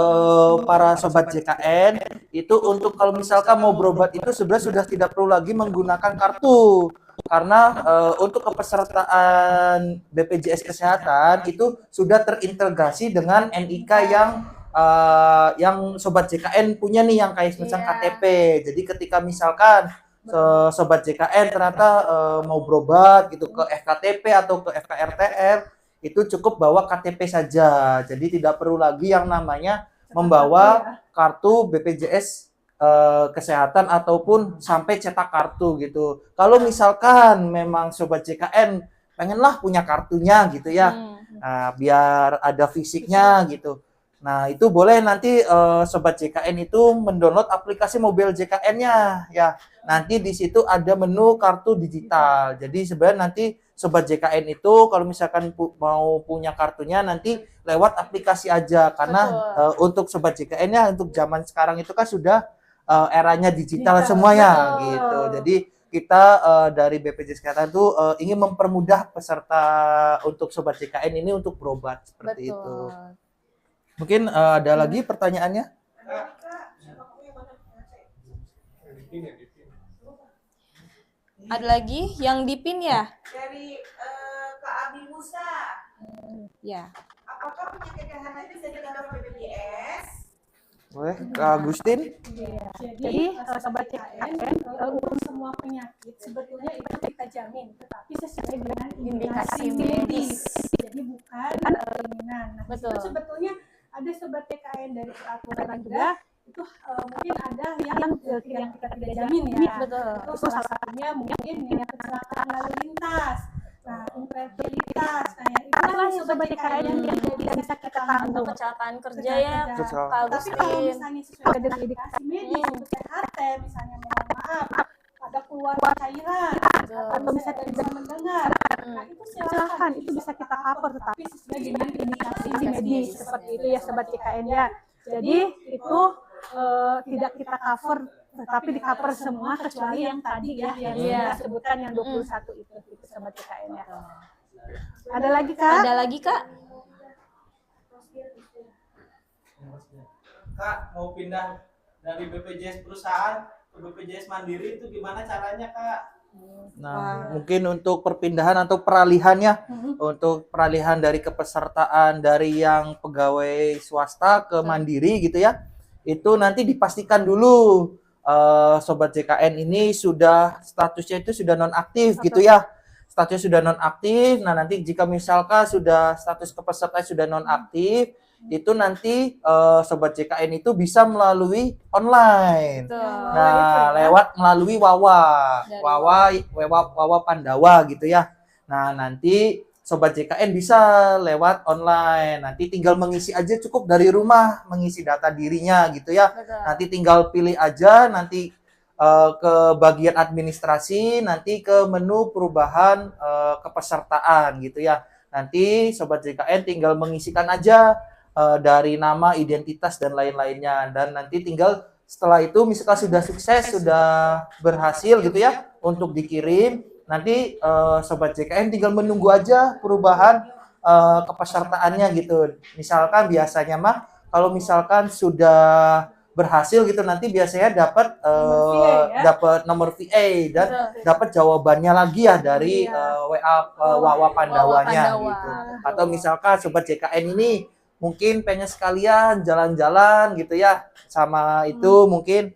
para sobat JKN itu untuk kalau misalkan mau berobat itu sebenarnya sudah tidak perlu lagi menggunakan kartu. Karena untuk kepesertaan BPJS Kesehatan itu sudah terintegrasi dengan NIK yang sobat JKN punya nih yang kayak misalkan Iya. KTP. Jadi ketika misalkan sobat JKN ternyata mau berobat gitu ke FKTP atau ke FKRTR itu cukup bawa KTP saja. Jadi tidak perlu lagi yang namanya membawa kartu BPJS kesehatan ataupun sampai cetak kartu gitu. Kalau misalkan memang sobat JKN pengenlah punya kartunya gitu ya. Nah, biar ada fisiknya gitu. Nah, itu boleh nanti sobat JKN itu mendownload aplikasi mobil JKN-nya ya. Nanti di situ ada menu kartu digital. Jadi sebenarnya nanti sobat JKN itu kalau misalkan mau punya kartunya nanti lewat aplikasi aja karena untuk sobat JKN-nya untuk zaman sekarang itu kan sudah eranya digital semuanya gitu. Jadi kita dari BPJS Kesehatan itu ingin mempermudah peserta untuk sobat JKN ini untuk berobat seperti itu. Mungkin ada lagi pertanyaannya? Dipin ya, dipin. Ada lagi yang dipin ya? Dari Kak Abi Musa. Ya. Apakah penyakit yang lain bisa di-cover BPJS? Boleh, Kak Agustin? Jadi sobat JKN untuk semua penyakit sebetulnya itu kita jamin, tetapi sesuai dengan indikasi medis. Jadi bukan jaminan. Nah, Betul. itu sebetulnya ada sobat JKN dari peraturan juga itu mungkin ada yang kita tidak jamin ya. Betul. Itu salah satunya mungkin yang kecelakaan lalu lintas. Nah, infertilitas. Nah, yang itulah sobat JKN yang tidak bisa kita Untuk tanggung. kecelakaan kerja ya, Kecelakaan. Kak Tapi kalau Agustin. misalnya sesuai dengan indikasi medis untuk THT, misalnya mohon maaf, ada keluar cairan, atau misalnya tidak bisa mendengar, nah itu silakan, itu bisa kita cover, tetapi sesuai dengan indikasi medis seperti itu ya sobat JKN ya. Jadi itu tidak kita cover, tetapi di cover semua kecuali yang tadi ya yang kita sebutkan yang 21 itu sobat JKN ya. Ada lagi kak? Ada lagi kak? Kak mau pindah dari BPJS perusahaan ke BPJS Mandiri itu gimana caranya Kak? Nah, mungkin untuk perpindahan atau peralihannya, untuk peralihan dari kepesertaan dari yang pegawai swasta ke mandiri gitu ya, itu nanti dipastikan dulu sobat JKN ini sudah statusnya itu sudah nonaktif gitu ya. Statusnya sudah nonaktif. Nah, nanti jika misalkan sudah status kepesertaan sudah nonaktif, itu nanti sobat JKN itu bisa melalui online. Nah, lewat melalui Wawa Pandawa gitu ya. Nah, nanti sobat JKN bisa lewat online. Nanti tinggal mengisi aja cukup dari rumah, mengisi data dirinya gitu ya. Betul. Nanti tinggal pilih aja nanti ke bagian administrasi, nanti ke menu perubahan kepesertaan gitu ya. Nanti Sobat JKN tinggal mengisikan aja dari nama, identitas, dan lain-lainnya. Dan nanti tinggal setelah itu misalkan sudah sukses, sudah berhasil gitu ya untuk dikirim, nanti Sobat JKN tinggal menunggu aja perubahan kepesertaannya gitu. Misalkan biasanya mah kalau misalkan sudah berhasil gitu nanti biasanya dapat dapat nomor VA dan dapat jawabannya lagi ya dari WA Wawa Pandawanya gitu. Atau misalkan Sobat JKN ini mungkin pengen sekalian jalan-jalan gitu ya sama itu mungkin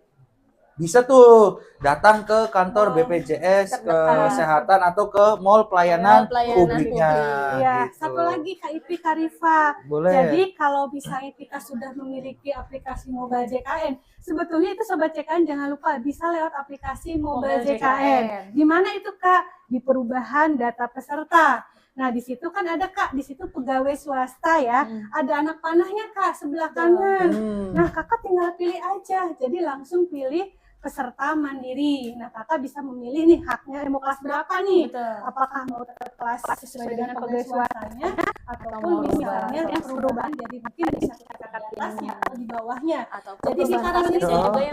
bisa tuh datang ke kantor BPJS Kesehatan atau ke mall pelayanan publiknya. Iya, gitu. satu lagi Kak Ipi Karifa. Boleh. Jadi kalau bisa Ipika sudah memiliki aplikasi Mobile JKN, sebetulnya itu Sobat JKN jangan lupa bisa lewat aplikasi Mobile JKN. Di mana itu Kak? Di perubahan data peserta. Nah, di situ kan ada Kak, di situ pegawai swasta ya. Ada anak panahnya Kak sebelah kanan. Nah, Kakak tinggal pilih aja. Jadi langsung pilih peserta mandiri. Nah, Kakak bisa memilih nih haknya mau kelas berapa nih? Apakah mau tetap kelas sesuai dengan pegawai swastanya ataupun misalnya yang perubahan jadi mungkin bisa kita kelasnya atau di bawahnya. Jadi sekarang ini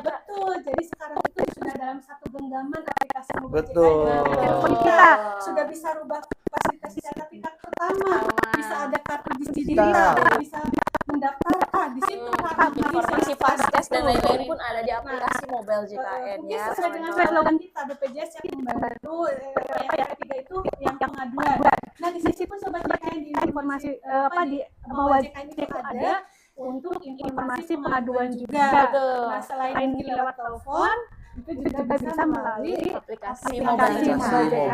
betul. Jadi sekarang itu sudah dalam satu genggaman aplikasi Mobile JKN. Telepon kita sudah bisa rubah fasilitas sertifikat pertama, bisa ada kartu digital, bisa mendaftar di situ informasi Faskes dan lain-lain pun ada di aplikasi Mobile JKN mungkin ya. sesuai dengan slogan kita BPJS yang membantu yang ketiga itu yang pengaduan. Nah di sisi pun Sobat JKN di informasi di Mobile JKN itu ada untuk informasi pengaduan juga. Nah selain lewat telepon itu juga bisa melalui Aplikasi Mobile JKN.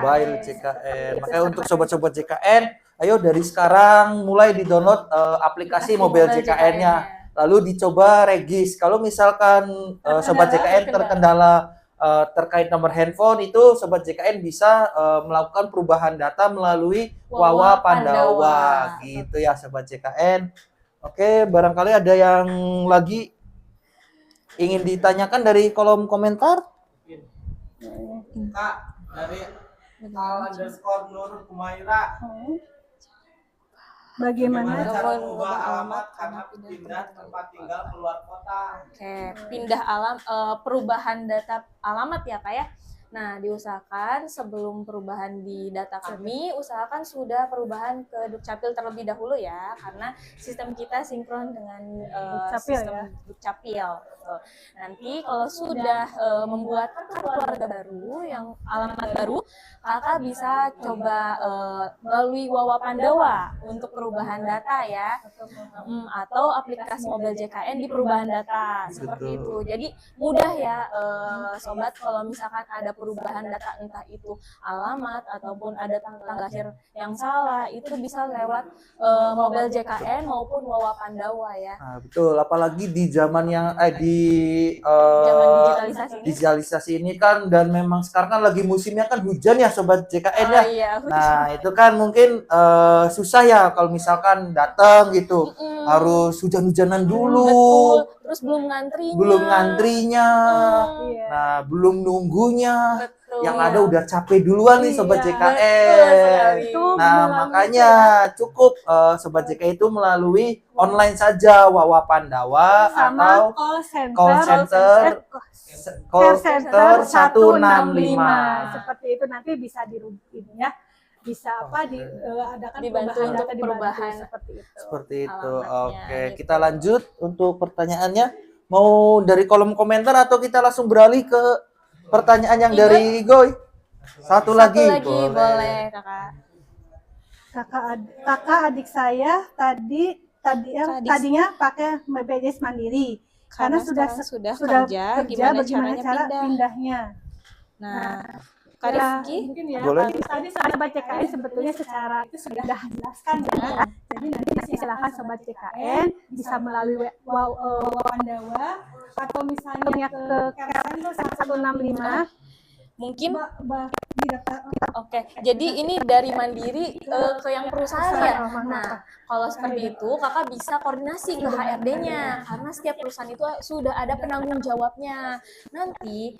Makanya untuk sobat-sobat JKN, ayo dari sekarang mulai di-download aplikasi Mobile JKN-nya. Lalu dicoba regis. Kalau misalkan sobat JKN terkendala terkait nomor handphone, itu sobat JKN bisa melakukan perubahan data melalui Wawa Pandawa. Gitu ya sobat JKN. Oke, barangkali ada yang lagi ingin ditanyakan dari kolom komentar? Kak, dari _Nur Kumaira. Bagaimana Cara mengubah alamat karena pindah tempat tinggal keluar kota? Oke, pindah perubahan data alamat ya Kak ya. Nah, diusahakan sebelum perubahan di data kami, usahakan sudah perubahan ke Dukcapil terlebih dahulu ya, karena sistem kita sinkron dengan sistem Dukcapil. Nanti kalau sudah membuat kartu keluarga baru yang alamat baru, Kakak bisa coba melalui Wawa Pandawa untuk perubahan data ya, atau aplikasi Mobile JKN di perubahan data seperti itu. Jadi mudah ya sobat, kalau misalkan ada perubahan data entah itu alamat ataupun ada tanggal lahir yang salah, itu bisa lewat Mobile JKN maupun Wawa Pandawa ya. Nah, betul, apalagi di zaman yang Zaman digitalisasi ini kan, dan memang sekarang kan lagi musimnya kan hujan ya sobat JKN ya. Iya, nah, itu kan mungkin susah ya kalau misalkan datang gitu. Harus hujan-hujanan dulu. Betul. Terus belum ngantrinya. Nah, belum nunggunya. Betul. Yang ada udah capek duluan nih sobat JKN. Nah, makanya cukup sobat JKN itu melalui online saja Wawa Pandawa atau call center 165. Seperti itu nanti bisa dirubah ya. Bisa diadakan dibantu untuk perubahan seperti itu. Oke, kita lanjut untuk pertanyaannya. Mau dari kolom komentar atau kita langsung beralih ke pertanyaan yang dari Goy? Satu lagi boleh Kakak. Kakak adik saya tadinya pakai BPJS Mandiri karena sudah kerja, bagaimana cara pindahnya? Nah, Kak Rizky, mungkin ya. Boleh. Tadi Sobat JKN sebetulnya secara itu sudah dijelaskan ya. Jadi nanti silakan Sobat JKN bisa melalui Wawa Pandawa atau misalnya ke Care Center 165. mungkin didaftar. Oke, jadi ini dari Mandiri ke yang perusahaan ya. Nah, kalau seperti itu kakak bisa koordinasi ke HRD-nya karena setiap perusahaan itu sudah ada penanggung jawabnya. Nanti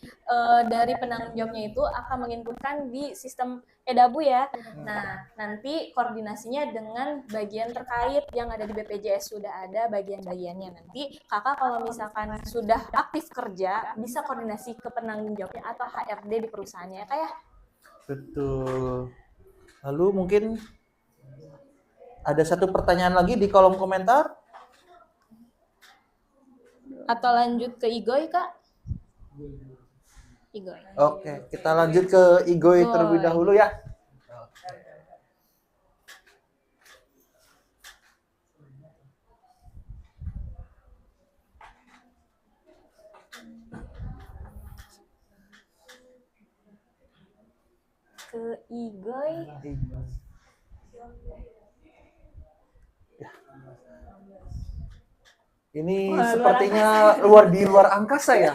dari penanggung jawabnya itu akan menginputkan di sistem Edabu ya. Nah, nanti koordinasinya dengan bagian terkait yang ada di BPJS sudah ada bagian-bagiannya. Nanti kakak kalau misalkan sudah aktif kerja bisa koordinasi ke penanggung jawabnya atau HRD di perusahaannya ya kak ya. Betul. Lalu mungkin ada satu pertanyaan lagi di kolom komentar. Atau lanjut ke Igoy kak? Igoy. Oke, kita lanjut ke Igoy terlebih dahulu ya. Ke Igoy. Ini Wah, sepertinya di luar angkasa ya,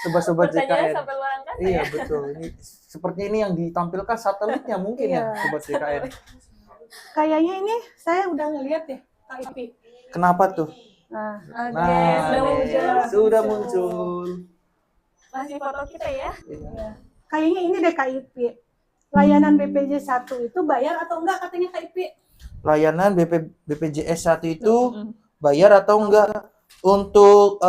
sobat-sobat Pertanyaannya JKN. sampai luar angkasa Iya ya? betul. Ini sepertinya ini yang ditampilkan satelitnya mungkin ya, sobat JKN. Kayaknya ini saya udah ngeliat ya KIP. Kenapa tuh? Nah, Oke, sudah muncul. Sudah muncul. Masih foto kita ya? Iya. kayaknya ini deh KIP. Layanan BPJS 1 itu bayar atau enggak katanya KIP? Layanan BPJS 1 itu bayar atau enggak? Untuk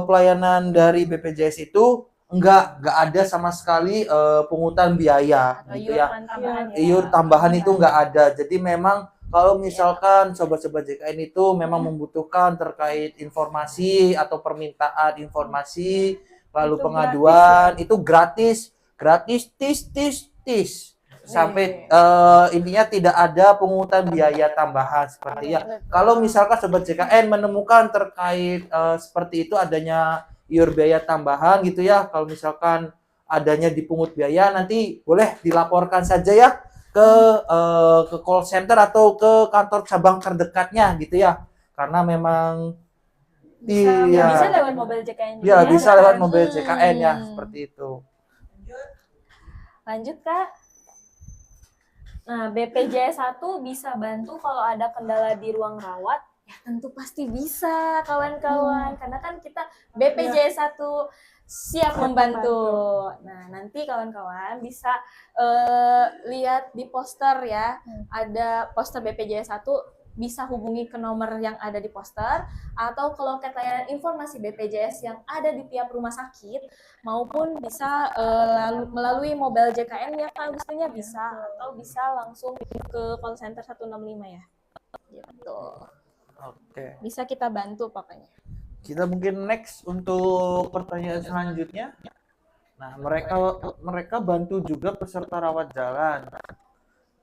pelayanan dari BPJS itu enggak ada sama sekali pungutan biaya Atau gitu ya. iuran tambahan ya? Iur tambahan itu enggak ada. Jadi memang kalau misalkan sobat-sobat JKN itu memang membutuhkan terkait informasi atau permintaan informasi lalu Itu pengaduan itu gratis tis sampai intinya tidak ada pungutan biaya tambahan seperti ya. Kalau misalkan sobat JKN menemukan terkait seperti itu adanya iur biaya tambahan gitu ya, kalau misalkan adanya dipungut biaya nanti boleh dilaporkan saja ya ke call center atau ke kantor cabang terdekatnya gitu ya. Karena memang Bisa lewat mobil JKN juga ya ya? bisa lewat mobil JKN ya seperti itu. Lanjut kak. Nah, BPJS 1 bisa bantu kalau ada kendala di ruang rawat. Ya tentu pasti bisa kawan-kawan. Karena kan kita BPJS 1 siap membantu. Nah, nanti kawan-kawan bisa lihat di poster ya. Ada poster BPJS 1, bisa hubungi ke nomor yang ada di poster, atau kalau layanan informasi BPJS yang ada di tiap rumah sakit, maupun bisa melalui mobile JKN ya Kak Agustinnya bisa, atau bisa langsung ke call center 165 ya. Gitu. Oke. Bisa kita bantu pokoknya. Kita mungkin next untuk pertanyaan selanjutnya. Nah, mereka bantu juga peserta rawat jalan.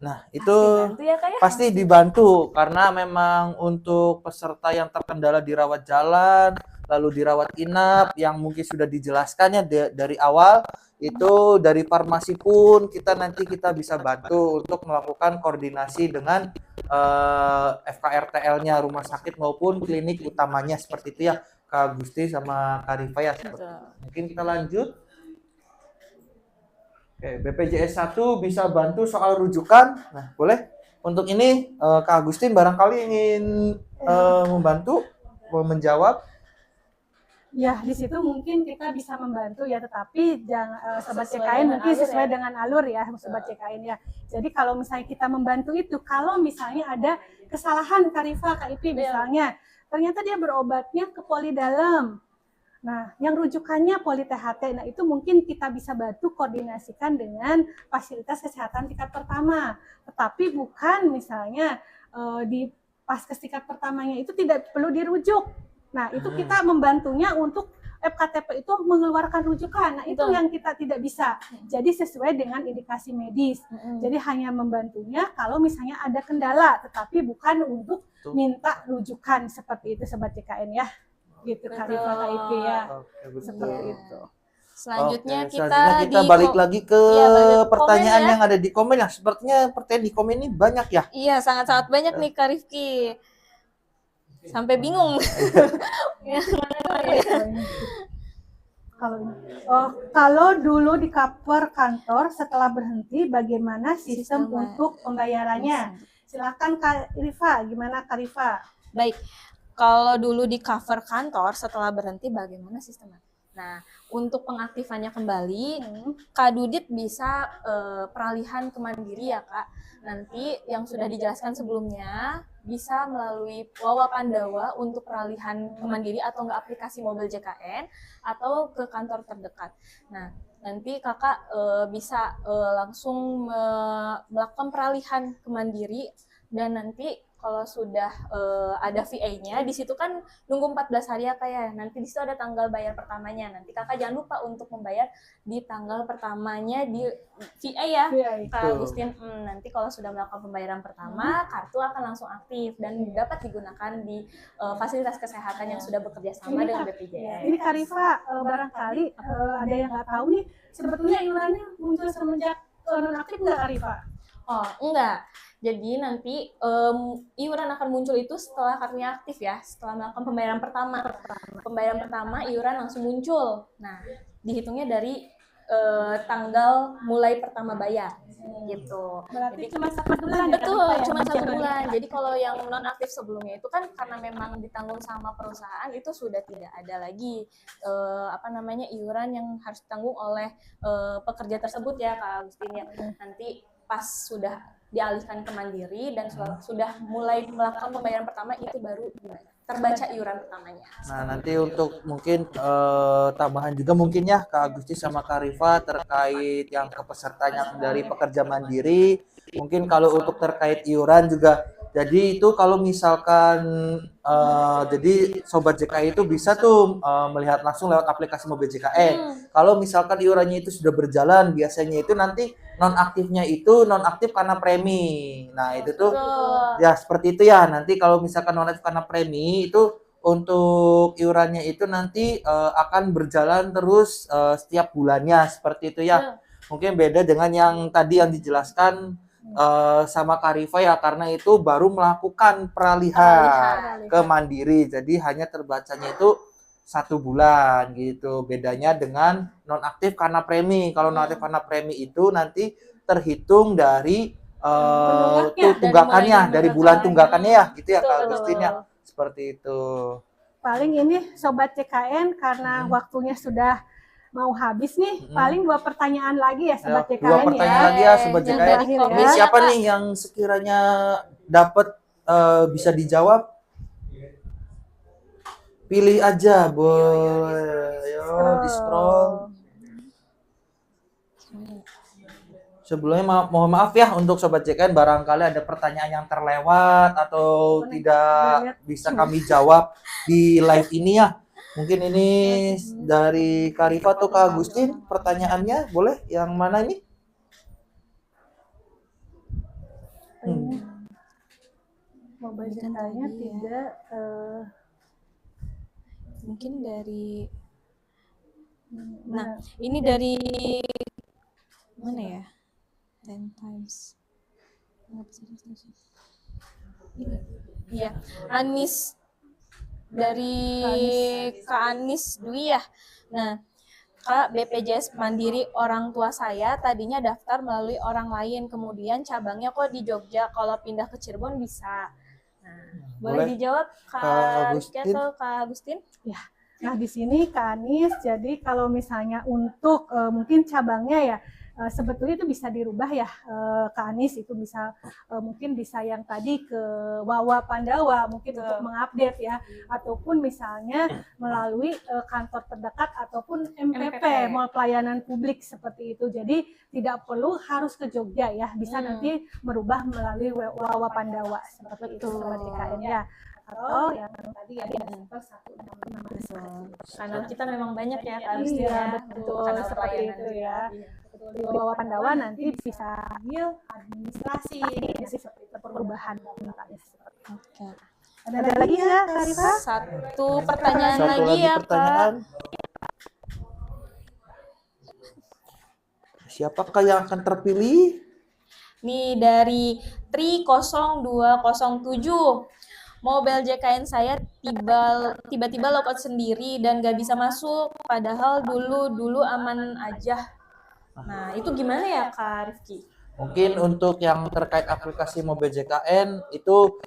Nah, itu Bantu ya Kak ya? pasti dibantu karena memang untuk peserta yang terkendala di rawat jalan, lalu dirawat inap yang mungkin sudah dijelaskannya dari awal, itu dari farmasi pun nanti kita bisa bantu untuk melakukan koordinasi dengan FKRTL-nya rumah sakit maupun klinik utamanya seperti itu ya, Kak Gusti sama Kak Rifa ya. Mungkin kita lanjut. Oke, BPJS 1 bisa bantu soal rujukan. Nah, boleh. Untuk ini Kak Agustin barangkali ingin membantu menjawab. Ya, di situ mungkin kita bisa membantu ya, tetapi jangan sobat Sesuai CKN dengan mungkin alur sesuai ya. dengan alur ya, sobat CKN ya. Jadi kalau misalnya kita membantu itu, kalau misalnya ada kesalahan Karifa, KIP misalnya, ternyata dia berobatnya ke poli dalam. Nah, yang rujukannya poli THT, nah itu mungkin kita bisa bantu koordinasikan dengan fasilitas kesehatan tingkat pertama. Tetapi bukan misalnya di paskes tingkat pertamanya itu tidak perlu dirujuk. Nah, itu kita membantunya untuk FKTP itu mengeluarkan rujukan. Nah, itu Betul. yang kita tidak bisa. Jadi sesuai dengan indikasi medis. Jadi hanya membantunya kalau misalnya ada kendala, tetapi bukan untuk minta rujukan seperti itu sobat CKN ya. Gitu Karifa KIP ya. Oke, betul. Seperti itu. Selanjutnya Oke, kita selanjutnya balik lagi ke balik ke pertanyaan komen ya. yang ada di komen ya. Sepertinya pertanyaan di komen ini banyak ya. Iya, sangat-sangat banyak nih Kak Rifki. Sampai bingung. Yang mana dulu ya? Kalau dulu di cover kantor setelah berhenti, bagaimana sistem Sistem untuk pembayarannya? Silakan Kak Rifa, gimana Kak Rifa? Baik, kalau dulu di cover kantor setelah berhenti bagaimana sistemnya? Nah, untuk pengaktifannya kembali, Kak Dudit bisa peralihan ke Mandiri ya Kak. Nanti yang sudah dijelaskan sebelumnya bisa melalui Wawa Pandawa untuk peralihan ke Mandiri atau enggak aplikasi mobil JKN atau ke kantor terdekat. Nah, nanti kakak bisa langsung melakukan peralihan ke Mandiri dan nanti kalau sudah ada VA-nya, di situ kan nunggu 14 hari ya Kak ya. Nanti di situ ada tanggal bayar pertamanya. Nanti Kakak jangan lupa untuk membayar di tanggal pertamanya di VA ya. Kak Agustin, nanti kalau sudah melakukan pembayaran pertama, kartu akan langsung aktif dan dapat digunakan di fasilitas kesehatan yang sudah bekerja sama dengan BPJS. Ini Kak Rifa, barangkali ada yang nggak tahu nih, sebetulnya iurannya muncul semenjak nonaktif nggak Kak Rifa? Oh, enggak. Jadi nanti iuran akan muncul itu setelah kartunya aktif ya, setelah melakukan pembayaran pertama. Pembayaran pertama iuran langsung muncul. Nah, dihitungnya dari tanggal mulai pertama bayar gitu. Berarti Jadi cuma 1 bulan ya? betul, Kak Rifa, ya? cuma 1 bulan. Jadi kalau yang non aktif sebelumnya itu kan karena memang ditanggung sama perusahaan itu sudah tidak ada lagi iuran yang harus ditanggung oleh pekerja tersebut ya Kak Agustin ya. Nanti pas sudah dialihkan ke Mandiri dan sudah mulai melakukan pembayaran pertama itu baru terbaca iuran pertamanya. Nah, nanti untuk mungkin tambahan juga mungkin ya Kak Agusti sama Kak Rifa terkait yang kepesertanya dari pekerja mandiri. Mungkin kalau untuk terkait iuran juga, jadi itu kalau misalkan jadi Sobat JKI itu bisa tuh melihat langsung lewat aplikasi mobil JKN. Kalau misalkan iurannya itu sudah berjalan, biasanya itu nanti nonaktifnya itu nonaktif karena premi. Nah, itu tuh ya seperti itu ya. Nanti kalau misalkan nonaktif karena premi itu untuk iurannya itu nanti akan berjalan terus setiap bulannya seperti itu ya. Mungkin beda dengan yang tadi yang dijelaskan sama Kak Rifa ya, karena itu baru melakukan peralihan ke mandiri. Jadi hanya terbacanya itu 1 bulan gitu. Bedanya dengan nonaktif karena premi. Kalau nonaktif karena premi itu nanti terhitung dari tunggakannya, dari bulan tunggakannya ya, gitu ya Kak Agustin ya. Seperti itu. Paling ini Sobat CKN karena waktunya sudah mau habis nih, paling 2 pertanyaan lagi ya Sobat Ya, CKN 2 pertanyaan lagi ya Sobat Yang JKN. terakhir Ini ya. siapa nih yang sekiranya dapat bisa dijawab? Pilih aja, boleh. Ayo di scroll. Sebelumnya mohon maaf ya untuk Sobat JKN, barangkali ada pertanyaan yang terlewat atau tidak bisa kami jawab di live ini ya. Mungkin ini dari Kak Rifa atau Kak Agustin, pertanyaannya boleh yang mana ini? Mau bertanya tidak Mungkin dari ini dari mana ya? 10 times. Iya, Anis dari Kak Anis Dwi ya. Nah, Kak, BPJS Mandiri orang tua saya tadinya daftar melalui orang lain, kemudian cabangnya kok di Jogja, kalau pindah ke Cirebon bisa. Nah, boleh dijawab Kak Rizky atau Kak Agustin? ya. Nah, di sini Kak Anis, jadi kalau misalnya untuk mungkin cabangnya ya sebetulnya itu bisa dirubah ya Kak Anis, itu bisa mungkin bisa yang tadi ke Wawa Pandawa mungkin untuk mengupdate ya, ataupun misalnya melalui kantor terdekat ataupun MPP, Mall Pelayanan Publik seperti itu. Jadi tidak perlu harus ke Jogja ya, bisa nanti merubah melalui Wawa Pandawa seperti itu Sobat JKN ya. Atau yang tadi ya sektor 166. Kanal kita memang banyak ya Kak Agustin Iya, ya, betul, untuk kanal seperti pelayanan itu juga. ya. Di Wawa Pandawa nanti bisa ambil administrasi, seperti itu perubahan datanya seperti itu. Oke. Ada lagi ya Kak Rifa? Satu pertanyaan Satu lagi lagi ya pertanyaan. Kak. Siapakah yang akan terpilih? Nih dari Tri 0207. Mobile JKN saya tiba-tiba logout sendiri dan gak bisa masuk, padahal dulu aman aja. Nah, itu gimana ya Kak Rifki? Mungkin untuk yang terkait aplikasi Mobile JKN itu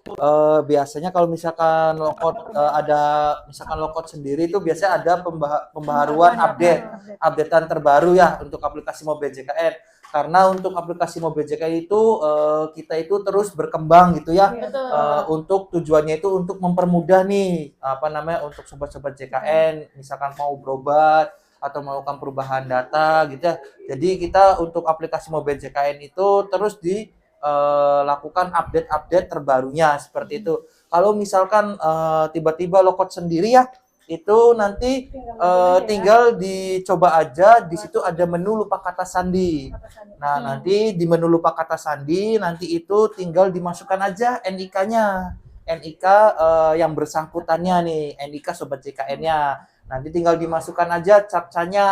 biasanya kalau misalkan logout ada misalkan logout sendiri itu biasanya ada pembaharuan updatean terbaru ya untuk aplikasi Mobile JKN. Karena untuk aplikasi Mobile JKN itu kita itu terus berkembang gitu ya. Betul. Untuk tujuannya itu untuk mempermudah nih untuk sobat-sobat JKN misalkan mau berobat atau melakukan perubahan data gitu ya. Jadi kita untuk aplikasi Mobile JKN itu terus dilakukan update terbarunya seperti itu. Kalau misalkan tiba-tiba logout sendiri ya, itu nanti tinggal dicoba aja. Di situ ada menu lupa kata sandi. Nah, nanti di menu lupa kata sandi nanti itu tinggal dimasukkan aja NIK-nya. NIK yang bersangkutannya nih, NIK sobat JKN-nya. Nanti tinggal dimasukkan aja captcha-nya.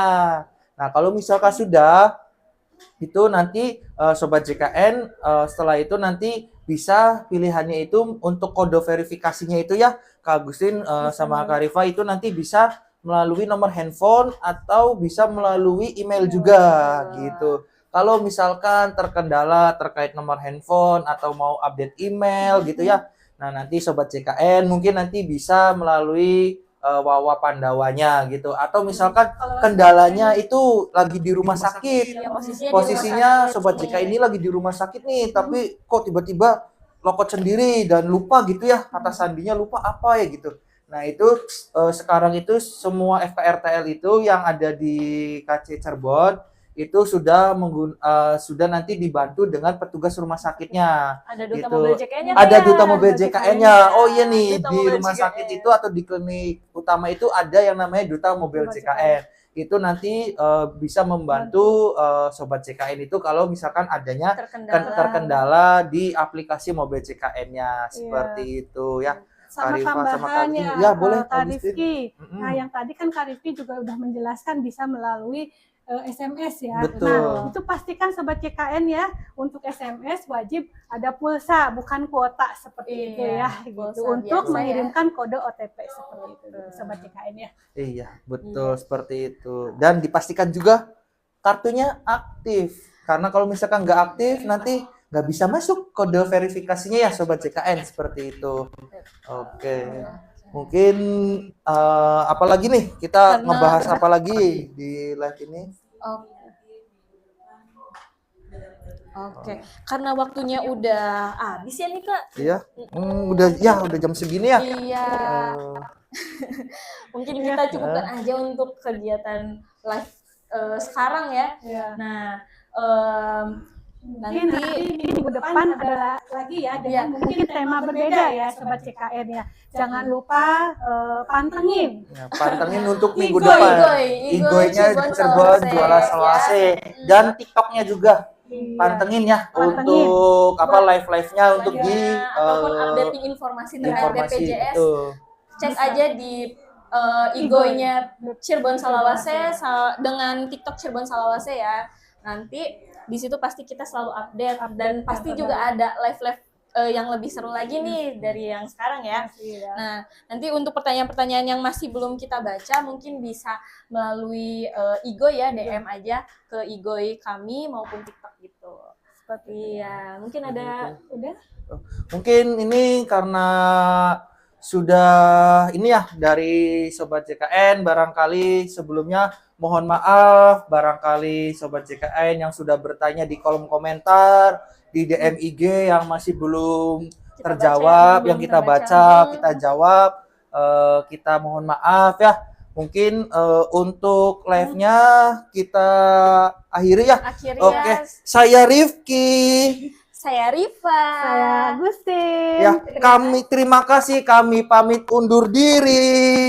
Nah, kalau misalkan sudah, itu nanti Sobat JKN setelah itu nanti bisa pilihannya itu untuk kode verifikasinya itu ya, Kak Agustin sama Kak Rifa itu nanti bisa melalui nomor handphone atau bisa melalui email juga gitu. Kalau misalkan terkendala terkait nomor handphone atau mau update email gitu ya, nah nanti Sobat JKN mungkin nanti bisa melalui Wawa Pandawanya gitu, atau misalkan kendalanya itu lagi di rumah sakit, posisinya Sobat JK ini lagi di rumah sakit nih, tapi kok tiba-tiba logout sendiri dan lupa gitu ya, kata sandinya lupa apa ya gitu. Nah itu sekarang itu semua FKRTL itu yang ada di KC Cirebon itu sudah sudah nanti dibantu dengan petugas rumah sakitnya. Ada duta gitu. Mobil JKN-nya. Ada duta mobil JKN-nya. Oh iya nih, Duta di mobil rumah JKN. sakit itu atau di klinik utama itu ada yang namanya duta mobil JKN. Itu nanti bisa membantu sobat JKN itu kalau misalkan adanya terkendala di aplikasi mobil JKN-nya seperti itu ya. Sama Kak Rifa, tambahannya, ya boleh Kak Kak Agustin. Rifki. Nah, yang tadi kan Kak Rifki juga udah menjelaskan bisa melalui SMS ya. Betul. Nah, itu pastikan sobat JKN ya, untuk SMS wajib ada pulsa, bukan kuota seperti itu ya, gitu. Untuk mengirimkan kode OTP seperti itu, sobat JKN ya. Iya, betul seperti itu. Dan dipastikan juga kartunya aktif. Karena kalau misalkan nggak aktif, nanti nggak bisa masuk kode verifikasinya ya sobat JKN seperti itu. Oke. Mungkin apa lagi nih? Kita ngebahas apa lagi di live ini? Oke. Karena waktunya udah habis ya nih Kak. Iya. Udah jam segini ya. Iya. Mungkin kita cukupkan aja untuk kegiatan live sekarang ya. Nah, Mungkin nanti minggu depan ada lagi ya dengan mungkin tema berbeda ya sobat JKN ya. Jangan lupa pantengin. Ya, pantengin untuk minggu depan. Igoy-nya Cirebon juara Selawase dan TikToknya juga. Pantengin ya untuk live-nya untuk di ataupun updating informasi terkait BPJS. Cek aja di Igoy-nya Cirebon Salawase dengan TikTok Cirebon Salawase ya. Nanti di situ pasti kita selalu update dan pasti juga ada live yang lebih seru lagi nih dari yang sekarang ya. Nah, nanti untuk pertanyaan-pertanyaan yang masih belum kita baca mungkin bisa melalui Igoy ya, DM aja ke Igoy kami maupun TikTok gitu. Seperti ya, mungkin ada Mungkin ini karena sudah ini ya dari Sobat JKN, barangkali sebelumnya mohon maaf barangkali Sobat JKN yang sudah bertanya di kolom komentar, di DM IG yang masih belum terjawab, yang kita baca, kita jawab, kita mohon maaf ya. Mungkin untuk live-nya kita akhiri ya. Oke, saya Rifki. Saya Rifa. Saya Agustin. Ya, kami terima kasih, kami pamit undur diri.